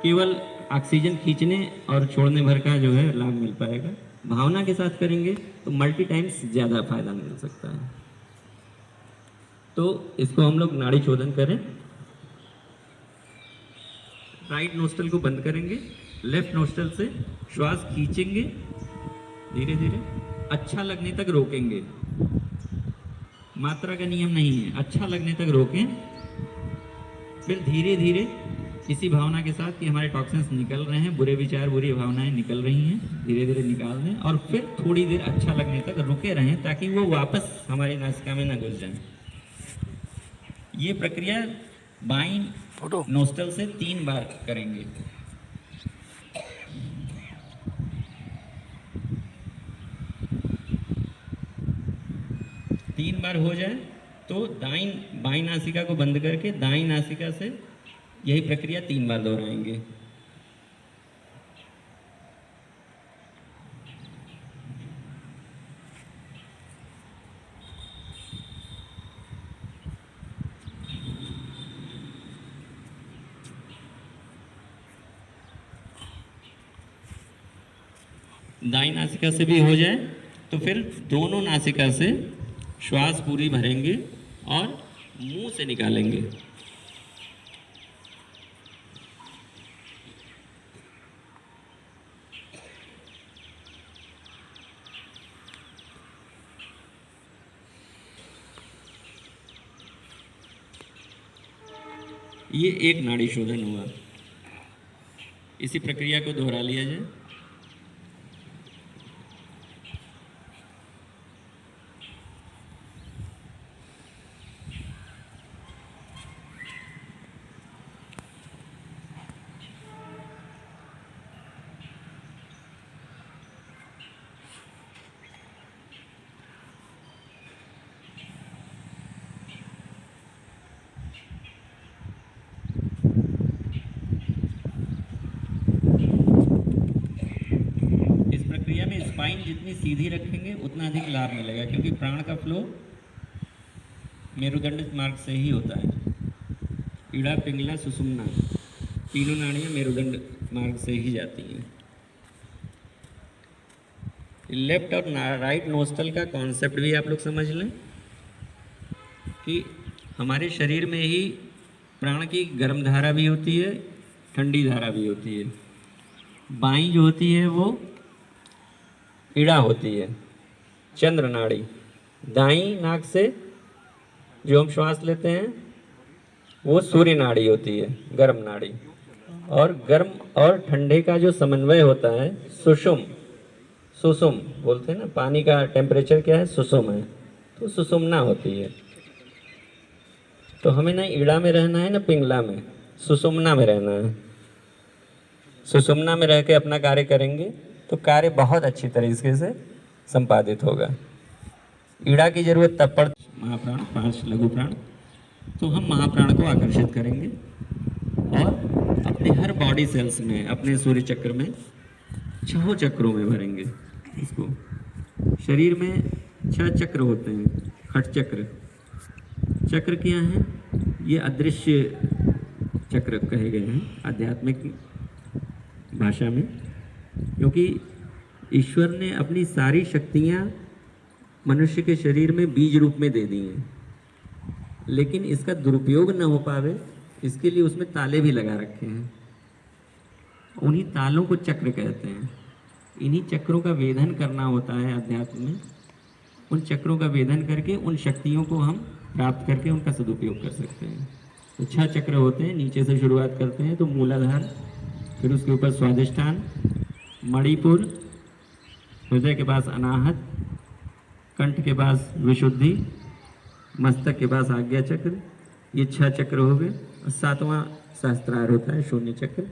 केवल ऑक्सीजन खींचने और छोड़ने भर का जो है लाभ मिल पाएगा। भावना के साथ करेंगे तो मल्टी टाइम्स ज़्यादा फायदा मिल सकता है। तो इसको हम लोग नाड़ी शोधन करें। राइट नोस्ट्रल को बंद करेंगे, लेफ्ट नोस्ट्रल से श्वास खींचेंगे धीरे धीरे, अच्छा लगने तक रोकेंगे। मात्रा का नियम नहीं है, अच्छा लगने तक रोकें। फिर धीरे धीरे इसी भावना के साथ कि हमारे टॉक्सिन्स निकल रहे हैं, बुरे विचार बुरी भावनाएं निकल रही हैं, धीरे धीरे निकाल दें और फिर थोड़ी देर अच्छा लगने तक रुके रहें ताकि वो वापस हमारी नासिका में ना घुस जाए। ये प्रक्रिया बाईं नोस्ट्रल से 3 बार करेंगे। तीन बार हो जाए तो बाईं नासिका को बंद करके दाईं नासिका से यही प्रक्रिया 3 बार दोहराएंगे। दाईं नासिका से भी हो जाए तो फिर दोनों नासिका से श्वास पूरी भरेंगे और मुंह से निकालेंगे। ये एक नाड़ी शोधन हुआ। इसी प्रक्रिया को दोहरा लिया जाए। इस प्रक्रिया में स्पाइन जितनी सीधी रखेंगे उतना अधिक लाभ मिलेगा, क्योंकि प्राण का फ्लो मेरुदंड मार्ग से ही होता है। इड़ा, पिंगला, सुषुम्ना तीनों नाड़ियाँ मेरुदंड मार्ग से ही जाती हैं। लेफ्ट और राइट नोस्टल का कॉन्सेप्ट भी आप लोग समझ लें कि हमारे शरीर में ही प्राण की गर्म धारा भी होती है, ठंडी धारा भी होती है। बाईं जो होती है वो इड़ा होती है, चंद्र नाड़ी। दाईं नाक से जो हम श्वास लेते हैं वो सूर्य नाड़ी होती है, गर्म नाड़ी। और गर्म और ठंडे का जो समन्वय होता है सुषुम, सुषुम बोलते हैं ना, पानी का टेम्परेचर क्या है, सुषुम है, तो सुषुम्ना होती है। तो हमें ना इड़ा में रहना है ना पिंगला में, सुषुम्ना में रहना है। सुषुम्ना में रह के अपना कार्य करेंगे तो कार्य बहुत अच्छी तरीके से संपादित होगा। इड़ा की जरूरत तब पड़ महाप्राण, 5 लघु प्राण, तो हम महाप्राण को आकर्षित करेंगे और अपने हर बॉडी सेल्स में, अपने सूर्य चक्र में 6 चक्रों में भरेंगे इसको। शरीर में 6 चक्र होते हैं, खट चक्र। चक्र क्या है? ये अदृश्य चक्र कहे गए हैं आध्यात्मिक भाषा में, क्योंकि ईश्वर ने अपनी सारी शक्तियाँ मनुष्य के शरीर में बीज रूप में दे दी हैं, लेकिन इसका दुरुपयोग न हो पावे इसके लिए उसमें ताले भी लगा रखे हैं। उन्हीं तालों को चक्र कहते हैं। इन्हीं चक्रों का वेधन करना होता है अध्यात्म में। उन चक्रों का वेधन करके उन शक्तियों को हम प्राप्त करके उनका सदुपयोग कर सकते हैं। तो 6 चक्र होते हैं। नीचे से शुरुआत करते हैं तो मूलाधार, फिर उसके ऊपर स्वादिष्ठान, मणिपुर, हृदय के पास अनाहत, कंठ के पास विशुद्धि, मस्तक के पास आज्ञा चक्र। ये 6 चक्र हो गए। और 7वां सहस्त्रार होता है, शून्य चक्र।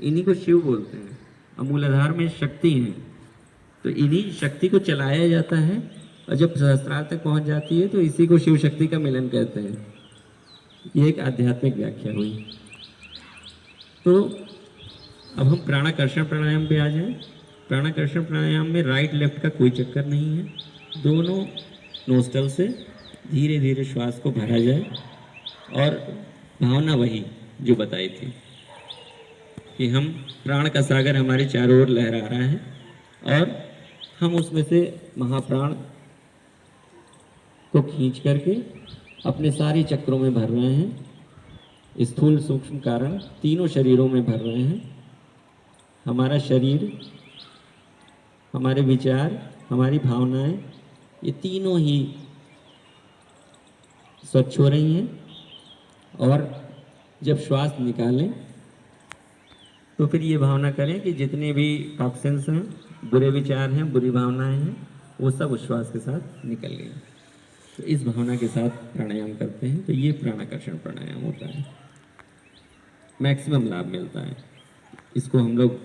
इन्हीं को शिव बोलते हैं। और मूलाधार में शक्ति है, तो इन्हीं शक्ति को चलाया जाता है, और जब सहस्त्रार तक पहुंच जाती है तो इसी को शिव शक्ति का मिलन कहते हैं। ये एक आध्यात्मिक व्याख्या हुई। तो अब हम प्राणाकर्षण प्राणायाम पे आ जाएं। प्राणाकर्षण प्राणायाम में राइट लेफ्ट का कोई चक्कर नहीं है। दोनों नोस्टल से धीरे धीरे श्वास को भरा जाए, और भावना वही जो बताई थी कि हम प्राण का सागर हमारे चारों ओर लहरा रहा है, और हम उसमें से महाप्राण को खींच करके अपने सारे चक्रों में भर रहे हैं। स्थूल सूक्ष्म कारण तीनों शरीरों में भर रहे हैं। हमारा शरीर, हमारे विचार, हमारी भावनाएं, ये तीनों ही स्वच्छ हो रही हैं। और जब श्वास निकालें तो फिर ये भावना करें कि जितने भी टॉक्सिन्स हैं, बुरे विचार हैं, बुरी भावनाएं हैं, वो सब उस श्वास के साथ निकल गई। तो इस भावना के साथ प्राणायाम करते हैं तो ये प्राणाकर्षण प्राणायाम होता है। मैक्सिमम लाभ मिलता है। इसको हम लोग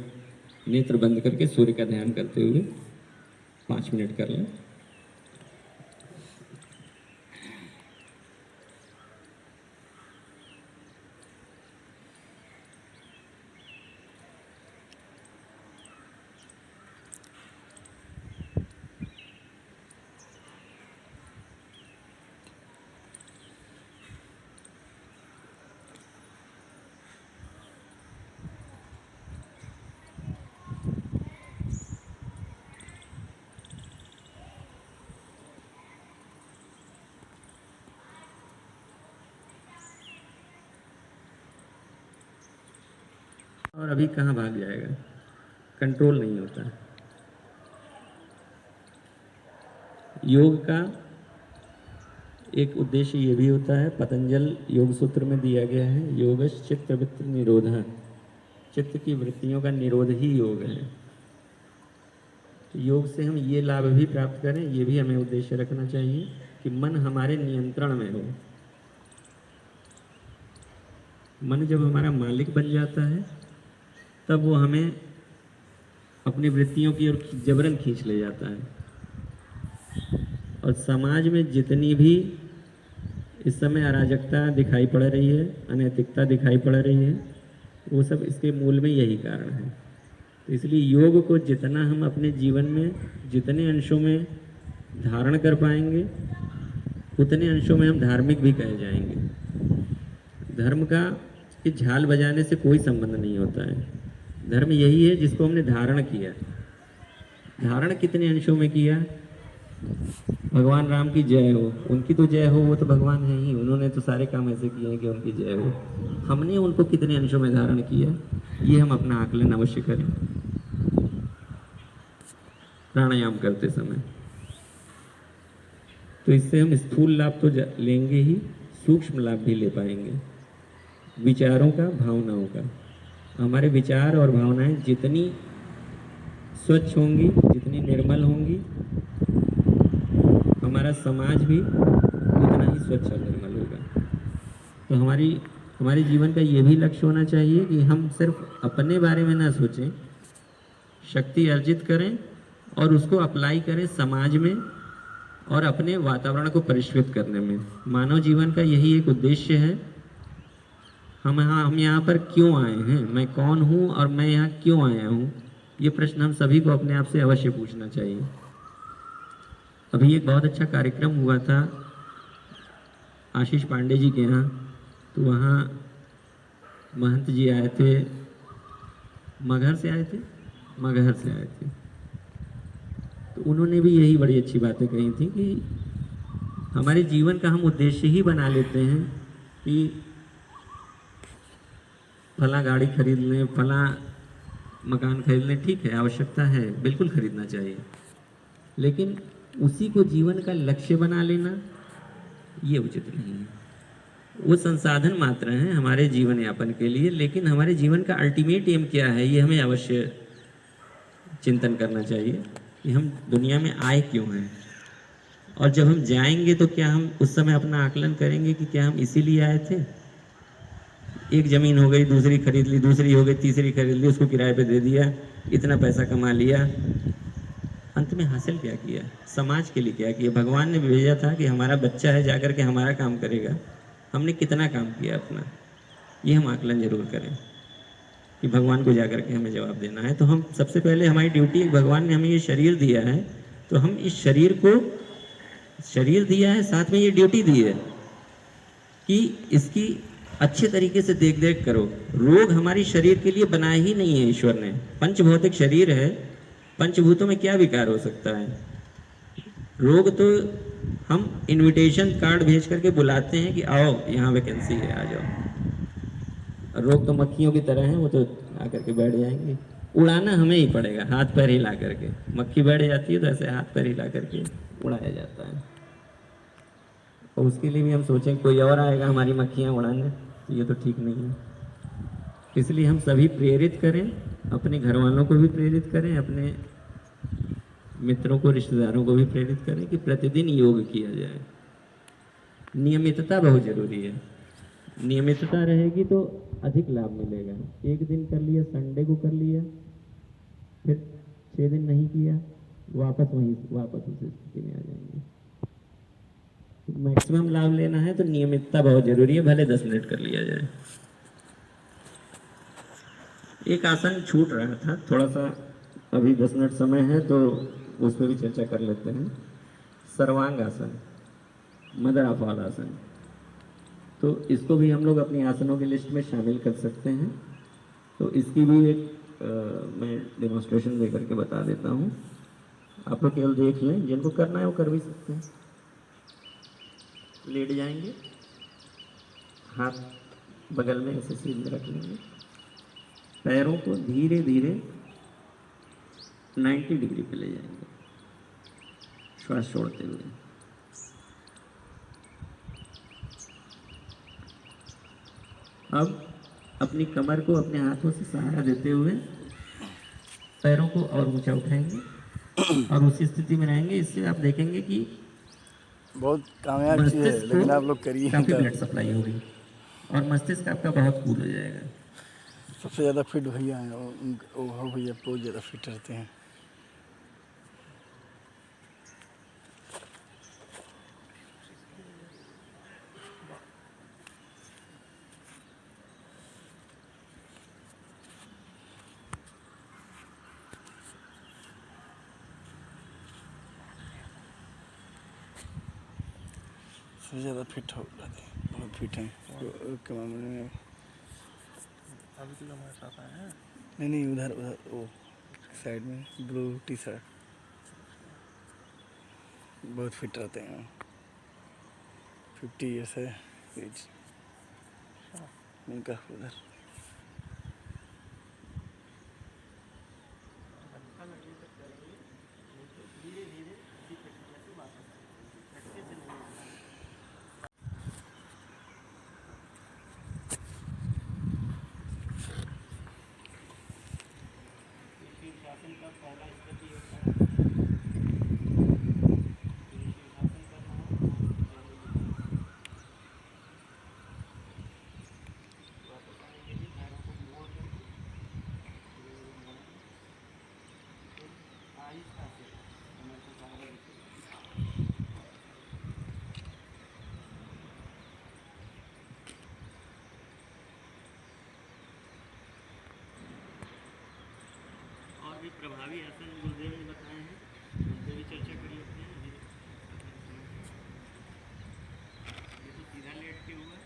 नेत्र बंद करके सूर्य का ध्यान करते हुए 5 मिनट कर लें। और अभी कहाँ भाग जाएगा, कंट्रोल नहीं होता। योग का एक उद्देश्य ये भी होता है, पतंजल योग सूत्र में दिया गया है, योगश चित्त वृत्ति निरोध। चित्त की वृत्तियों का निरोध ही योग है। तो योग से हम ये लाभ भी प्राप्त करें, ये भी हमें उद्देश्य रखना चाहिए कि मन हमारे नियंत्रण में हो। मन जब हमारा मालिक बन जाता है तब वो हमें अपनी वृत्तियों की ओर जबरन खींच ले जाता है। और समाज में जितनी भी इस समय अराजकता दिखाई पड़ रही है, अनैतिकता दिखाई पड़ रही है, वो सब इसके मूल में यही कारण है। तो इसलिए योग को जितना हम अपने जीवन में जितने अंशों में धारण कर पाएंगे उतने अंशों में हम धार्मिक भी कहे जाएंगे। धर्म का कि झाल बजाने से कोई संबंध नहीं होता है। धर्म यही है जिसको हमने धारण किया। धारण कितने अंशों में किया? भगवान राम की जय हो, उनकी तो जय हो, वो तो भगवान है ही, उन्होंने तो सारे काम ऐसे किए हैं कि उनकी जय हो। हमने उनको कितने अंशों में धारण किया, ये हम अपना आकलन अवश्य करें प्राणायाम करते समय। तो इससे हम स्थूल लाभ तो लेंगे ही, सूक्ष्म लाभ भी ले पाएंगे, विचारों का, भावनाओं का। हमारे विचार और भावनाएं जितनी स्वच्छ होंगी, जितनी निर्मल होंगी, हमारा समाज भी उतना ही स्वच्छ और निर्मल होगा। तो हमारे जीवन का ये भी लक्ष्य होना चाहिए कि हम सिर्फ अपने बारे में ना सोचें, शक्ति अर्जित करें और उसको अप्लाई करें समाज में और अपने वातावरण को परिष्कृत करने में। मानव जीवन का यही एक उद्देश्य है। हम यहाँ पर क्यों आए हैं, मैं कौन हूँ और मैं यहाँ क्यों आया हूँ, ये प्रश्न हम सभी को अपने आप से अवश्य पूछना चाहिए। अभी एक बहुत अच्छा कार्यक्रम हुआ था आशीष पांडे जी के यहाँ, तो वहाँ महंत जी आए थे, मगहर से आए थे। तो उन्होंने भी यही बड़ी अच्छी बातें कही थी कि हमारे जीवन का हम उद्देश्य ही बना लेते हैं कि फला गाड़ी खरीद लें, फला मकान खरीद लें। ठीक है, आवश्यकता है, बिल्कुल खरीदना चाहिए, लेकिन उसी को जीवन का लक्ष्य बना लेना ये उचित नहीं है। वो संसाधन मात्र हैं हमारे जीवन यापन के लिए, लेकिन हमारे जीवन का अल्टीमेट एम क्या है, ये हमें अवश्य चिंतन करना चाहिए कि हम दुनिया में आए क्यों हैं, और जब हम जाएंगे तो क्या हम उस समय अपना आकलन करेंगे कि क्या हम इसीलिए आए थे। एक ज़मीन हो गई, दूसरी खरीद ली, दूसरी हो गई, तीसरी खरीद ली, उसको किराए पे दे दिया, इतना पैसा कमा लिया, अंत में हासिल क्या किया, समाज के लिए क्या किया। भगवान ने भेजा था कि हमारा बच्चा है, जाकर के हमारा काम करेगा, हमने कितना काम किया अपना, ये हम आकलन जरूर करें कि भगवान को जाकर के हमें जवाब देना है। तो हम सबसे पहले हमारी ड्यूटी, भगवान ने हमें ये शरीर दिया है, तो हम इस शरीर दिया है, साथ में ये ड्यूटी दी है कि इसकी अच्छे तरीके से देख रेख करो। रोग हमारी शरीर के लिए बनाया ही नहीं है ईश्वर ने। पंचभौतिक शरीर है, पंचभूतों में क्या विकार हो सकता है। रोग तो हम इनविटेशन कार्ड भेज करके बुलाते हैं कि आओ यहाँ वैकेंसी है, आ जाओ। रोग तो मक्खियों की तरह हैं, वो तो आकर के बैठ जाएंगे। उड़ाना हमें ही पड़ेगा, हाथ पैर हिला करके। मक्खी बैठ जाती है तो ऐसे हाथ पैर हिला करके उड़ाया जाता है। और उसके लिए भी हम सोचें कोई और आएगा हमारी मक्खियाँ उड़ाने, तो ये तो ठीक नहीं है। इसलिए हम सभी प्रेरित करें, अपने घर वालों को भी प्रेरित करें, अपने मित्रों को, रिश्तेदारों को भी प्रेरित करें कि प्रतिदिन योग किया जाए। नियमितता बहुत जरूरी है। नियमितता रहेगी तो अधिक लाभ मिलेगा। एक दिन कर लिया, संडे को कर लिया, फिर 6 दिन नहीं किया, वापस उसी स्थिति में आ जाएंगे। तो मैक्सिमम लाभ लेना है तो नियमितता बहुत जरूरी है, भले 10 मिनट कर लिया जाए। एक आसन छूट रहा था थोड़ा सा, अभी 10 मिनट समय है तो उस पर भी चर्चा कर लेते हैं। सर्वांग आसन, मदर ऑफ ऑल आसन, तो इसको भी हम लोग अपनी आसनों की लिस्ट में शामिल कर सकते हैं। तो इसकी भी एक मैं डेमोन्स्ट्रेशन दे करके बता देता हूँ। आप लोग केवल देख लें, जिनको करना है वो कर भी सकते हैं। लेट जाएंगे, हाथ बगल में ऐसे सीधे रख लेंगे, पैरों को धीरे धीरे 90 डिग्री पे ले जाएंगे, श्वास छोड़ते हुए। अब अपनी कमर को अपने हाथों से सहारा देते हुए पैरों को और ऊंचा उठाएंगे और उसी स्थिति में रहेंगे। इससे आप देखेंगे कि बहुत कामयाब चीज़ है, मस्तिष्क लेकिन को आप लोग करिए काफ़ी तो ब्लड सप्लाई होगी और मस्तिष्क आपका बहुत कूल हो जाएगा। सबसे ज़्यादा फिट भैया हैं वो भैया बहुत ज़्यादा फिट रहते हैं। सबसे ज़्यादा फिट हो जाते हैं, बहुत फिट हैं के मामले में। अभी तो हमारे साथ आए हैं। नहीं उधर उधर वो साइड में ब्लू टी शर्ट, बहुत फिट रहते हैं। 50 ईयर्स है एज उनका उधर। और भी प्रभावी आसन गुरुदेव ने बताए हैं, उनसे भी चर्चा कर लेते हैं। ये तो सीधा लेट के हुआ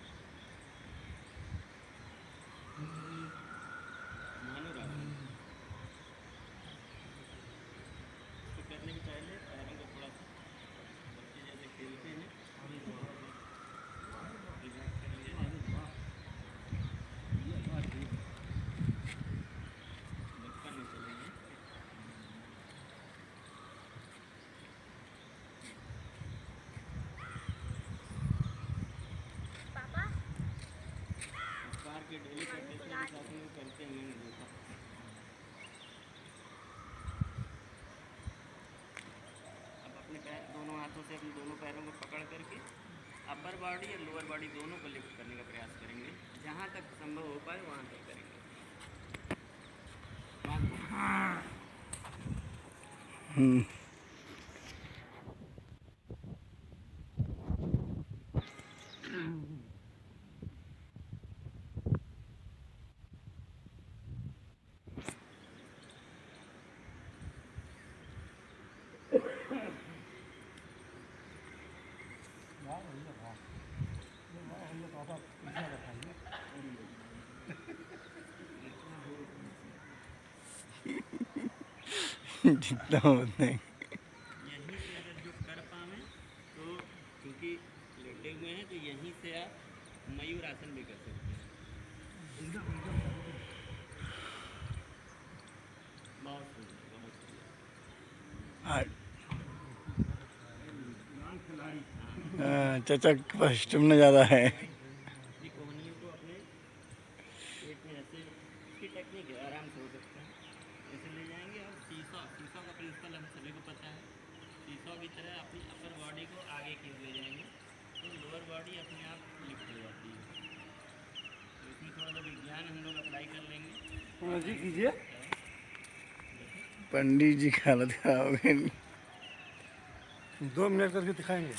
मानुरासन। इसको करने के पहले पैरों को थोड़ा सा बच्चे जैसे खेलते हैं रिलैक्स कर लिया जाए। बचपन में चलेंगे। उपकार के डेली प्रैक्टिस में आसन को करते हुए नहीं देखा। अब अपने पैर दोनों हाथों से अपने दोनों पैरों को पकड़ करके अपर बॉडी और लोअर बॉडी दोनों को लिफ्ट करने का प्रयास करेंगे। जहाँ तक संभव हो पाए वहाँ तक करेंगे। जितना उतना ही। यहीं से अगर जो कर पावे तो क्योंकि लेटे हुए हैं तो यहीं से आप मयूर आसन भी कर सकते हैं। बहुत सुंदर, बहुत सुंदर। चाचा के पास स्टेमिना ज़्यादा है। अपनी कोहनियों को अपने पेट में ऐसे, इसकी टेक्निक है, आराम से हो सकता है। ऐसे ले जाएंगे और सीसॉ सीसॉ का प्रिंसिपल हम सभी को पता है। सीसॉ की तरह अपनी अपर बॉडी को आगे की ओर ले जाएंगे तो लोअर बॉडी अपने आप लिफ्ट हो जाती है। तो इसमें थोड़ा सा विज्ञान हम लोग अप्लाई कर लेंगे। जी कीजिए। पंडित जी की हालत खराब हो गई। 2 मिनट करके दिखाएंगे।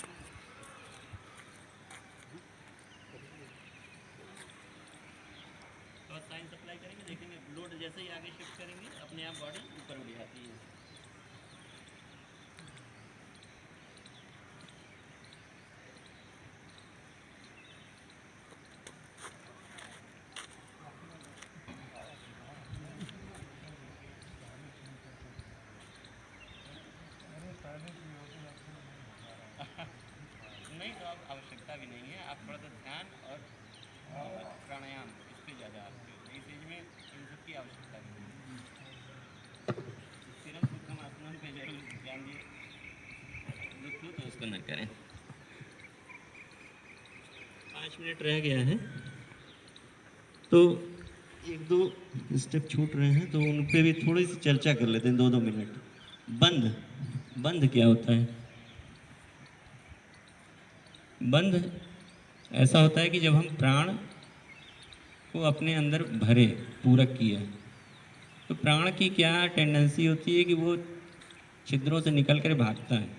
और साइंस अप्लाई करेंगे, देखेंगे लोड जैसे ही आगे शिफ्ट करेंगे अपने आप बॉडी ऊपर उठ जाती है। नहीं तो अब आवश्यकता भी नहीं है। आप थोड़ा सा ध्यान और प्राणायाम इस पर ज़्यादा आपके इस एज में इन सब की आवश्यकता भी नहीं है। सिर्फ सूक्ष्म आसनों पे जरूर ध्यान दिए, दुख हो तो उसको न करें। 5 मिनट रह गया है। तो एक दो स्टेप छूट रहे हैं, तो उन पे भी थोड़ी सी चर्चा कर लेते हैं, 2-2 मिनट। बंध, बंध क्या होता है? बंध ऐसा होता है कि जब हम प्राण को अपने अंदर भरे, पूरक किया, तो प्राण की क्या टेंडेंसी होती है कि वो छिद्रों से निकल कर भागता है।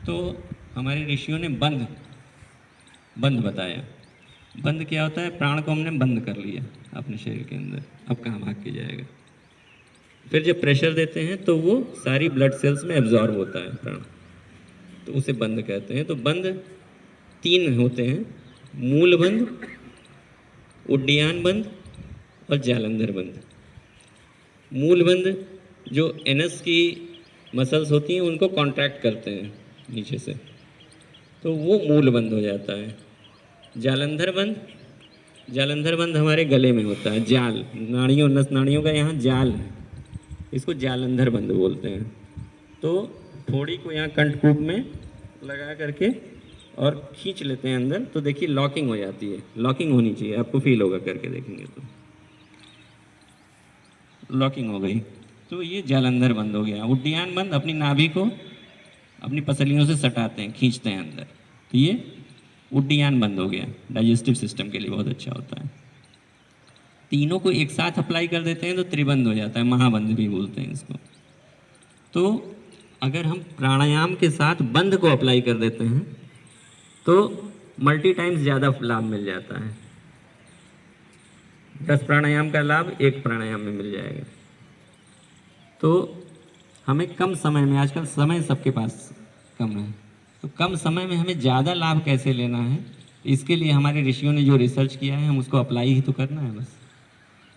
तो हमारे ऋषियों ने बंध बंध बताया। बंध क्या होता है? प्राण को हमने बंद कर लिया अपने शरीर के अंदर, अब कहाँ भाग के जाएगा। फिर जब प्रेशर देते हैं तो वो सारी ब्लड सेल्स में एब्जॉर्ब होता है प्राण, तो उसे बंध कहते हैं। तो बंध 3 होते हैं: मूल बंध, उड्डयन बंध और जालंधर बंध। मूल बंध जो एनस की मसल्स होती हैं उनको कॉन्ट्रैक्ट करते हैं नीचे से, तो वो मूल बंध हो जाता है। जालंधर बंध, जालंधर बंध हमारे गले में होता है, जाल, नाड़ियों, नस नाड़ियों का यहाँ जाल है, इसको जालंधर बंध बोलते हैं। तो थोड़ी को यहाँ कंठकूप में लगा करके और खींच लेते हैं अंदर, तो देखिए लॉकिंग हो जाती है। लॉकिंग होनी चाहिए, आपको फील होगा करके देखेंगे तो। लॉकिंग हो गई, तो ये जालंधर बंद हो गया। उड्डयन बंद अपनी नाभि को अपनी पसलियों से सटाते हैं, खींचते हैं अंदर, तो ये उड्डयन बंद हो गया। डाइजेस्टिव सिस्टम के लिए बहुत अच्छा होता है। तीनों को एक साथ अप्लाई कर देते हैं तो त्रिबंध हो जाता है, महाबंध भी बोलते हैं इसको। तो अगर हम प्राणायाम के साथ बंध को अप्लाई कर देते हैं तो मल्टी टाइम्स ज़्यादा लाभ मिल जाता है। 10 प्राणायाम का लाभ 1 प्राणायाम में मिल जाएगा। तो हमें कम समय में, आजकल समय सबके पास कम है, तो कम समय में हमें ज़्यादा लाभ कैसे लेना है, इसके लिए हमारे ऋषियों ने जो रिसर्च किया है हम उसको अप्लाई ही तो करना है बस।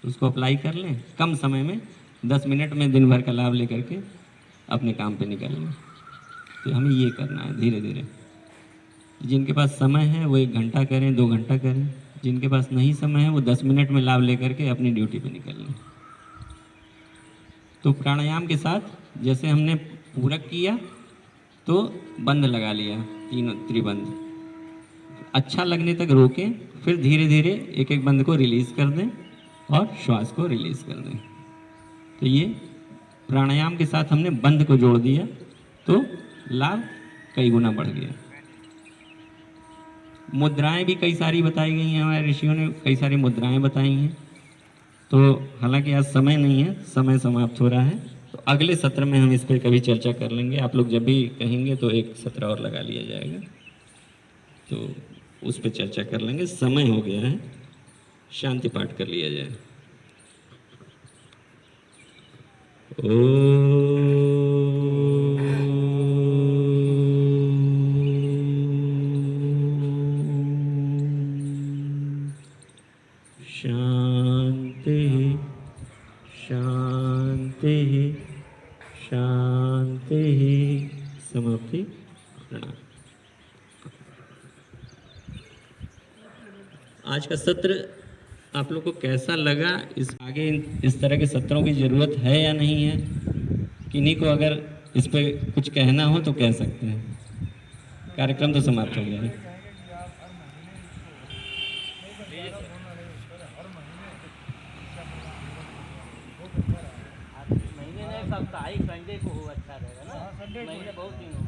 उसको अप्लाई कर लें, कम समय में 10 मिनट में दिन भर का लाभ लेकर के अपने काम पे निकल लें। तो हमें ये करना है धीरे धीरे। जिनके पास समय है वो 1 घंटा करें, 2 घंटा करें, जिनके पास नहीं समय है वो 10 मिनट में लाभ लेकर के अपनी ड्यूटी पे निकल लें। तो प्राणायाम के साथ जैसे हमने पूरक किया तो बंद लगा लिया, 3 त्रिबंध, अच्छा लगने तक रोकें, फिर धीरे धीरे एक एक बंद को रिलीज़ कर दें और श्वास को रिलीज़ कर दें। तो ये प्राणायाम के साथ हमने बंद को जोड़ दिया तो लाभ कई गुना बढ़ गया। मुद्राएं भी कई सारी बताई गई हैं, हमारे ऋषियों ने कई सारी मुद्राएं बताई हैं। तो हालांकि आज समय नहीं है, समय समाप्त हो रहा है, तो अगले सत्र में हम इस पर कभी चर्चा कर लेंगे। आप लोग जब भी कहेंगे तो एक सत्र और लगा लिया जाएगा, तो उस पर चर्चा कर लेंगे। समय हो गया है, शांति पाठ कर लिया जाए। शांति शांति शांति। समाप्ति। प्रणाम। आज का सत्र आप लोग को कैसा लगा? इस आगे इस तरह के सत्रों की ज़रूरत है या नहीं है? किन्हीं को अगर इस पे कुछ कहना हो तो कह सकते हैं। कार्यक्रम तो समाप्त हो गया है। साप्ताहिक संडे को हो, अच्छा रहेगा ना। महीने बहुत दिन हो,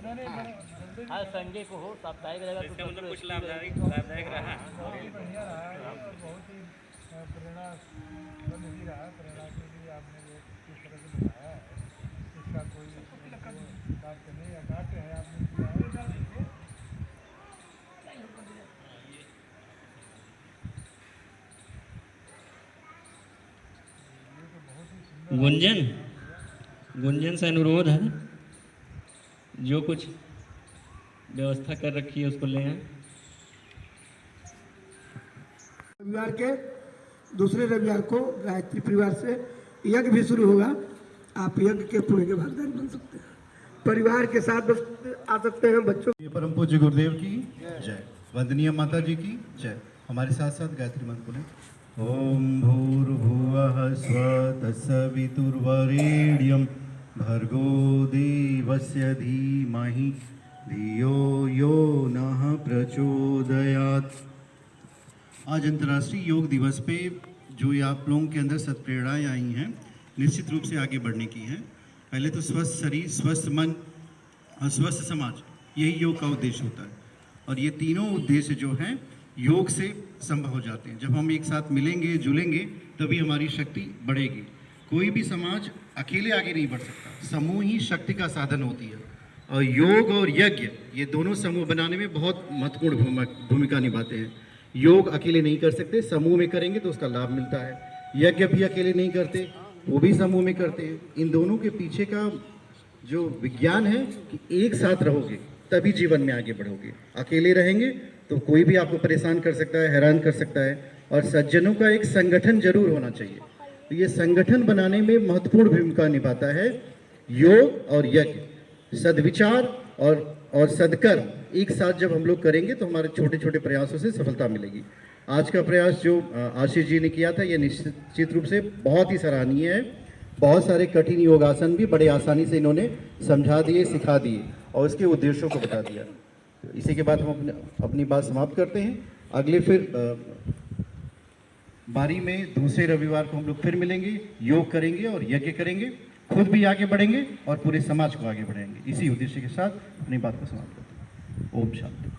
हर संडे को हो, साप्ताहिक रहेगा तो मतलब कुछ लाभदायक रहा। बहुत ही प्रेरणा ही रहा। प्रेरणा के लिए आपने जो किस तरह से बताया है, इसका कोई कार्य नहीं है, कार्य है आपने किया है। गुंजन से अनुरोध है, जो कुछ व्यवस्था कर रखी है उसको ले आए। रविवार के दूसरे रविवार को गायत्री परिवार से यज्ञ भी शुरू होगा। आप यज्ञ के पुण्य के भागीदार बन सकते हैं, परिवार के साथ बस आ सकते हैं। बच्चों परम पूज्य गुरुदेव की जय, वंदनीय माता जी की जय। हमारे साथ साथ गायत्री मंत्र बोले। ओम भूर्भुवः स्वः तत्सवितुर्वरेण्यं भर्गो देवस्य धीमहि धियो यो नः प्रचोदयात्। आज अंतर्राष्ट्रीय योग दिवस पे जो ये आप लोगों के अंदर सत्प्रेरणाएं आई हैं, निश्चित रूप से आगे बढ़ने की हैं। पहले तो स्वस्थ शरीर, स्वस्थ मन और स्वस्थ समाज, यही योग का उद्देश्य होता है। और ये तीनों उद्देश्य जो हैं योग से संभव हो जाते हैं। जब हम एक साथ मिलेंगे, जुलेंगे, तभी हमारी शक्ति बढ़ेगी। कोई भी समाज अकेले आगे नहीं बढ़ सकता, समूह ही शक्ति का साधन होती है। और योग और यज्ञ, ये दोनों समूह बनाने में बहुत महत्वपूर्ण भूमिका निभाते हैं। योग अकेले नहीं कर सकते, समूह में करेंगे तो उसका लाभ मिलता है। यज्ञ भी अकेले नहीं करते, वो भी समूह में करते हैं। इन दोनों के पीछे का जो विज्ञान है कि एक साथ रहोगे तभी जीवन में आगे बढ़ोगे। अकेले रहेंगे तो कोई भी आपको परेशान कर सकता है, हैरान कर सकता है। और सज्जनों का एक संगठन जरूर होना चाहिए। तो ये संगठन बनाने में महत्वपूर्ण भूमिका निभाता है योग और यज्ञ। सद्विचार और सदकर्म एक साथ जब हम लोग करेंगे तो हमारे छोटे छोटे प्रयासों से सफलता मिलेगी। आज का प्रयास जो आशीष जी ने किया था, ये निश्चित रूप से बहुत ही सराहनीय है। बहुत सारे कठिन योगासन भी बड़े आसानी से इन्होंने समझा दिए, सिखा दिए और उसके उद्देश्यों को बता दिया। इसी के बाद हम अपनी बात समाप्त करते हैं। अगले फिर बारी में दूसरे रविवार को हम लोग फिर मिलेंगे, योग करेंगे और यज्ञ करेंगे, खुद भी आगे बढ़ेंगे और पूरे समाज को आगे बढ़ाएंगे। इसी उद्देश्य के साथ अपनी बात को समाप्त करते हैं। ओम शांति।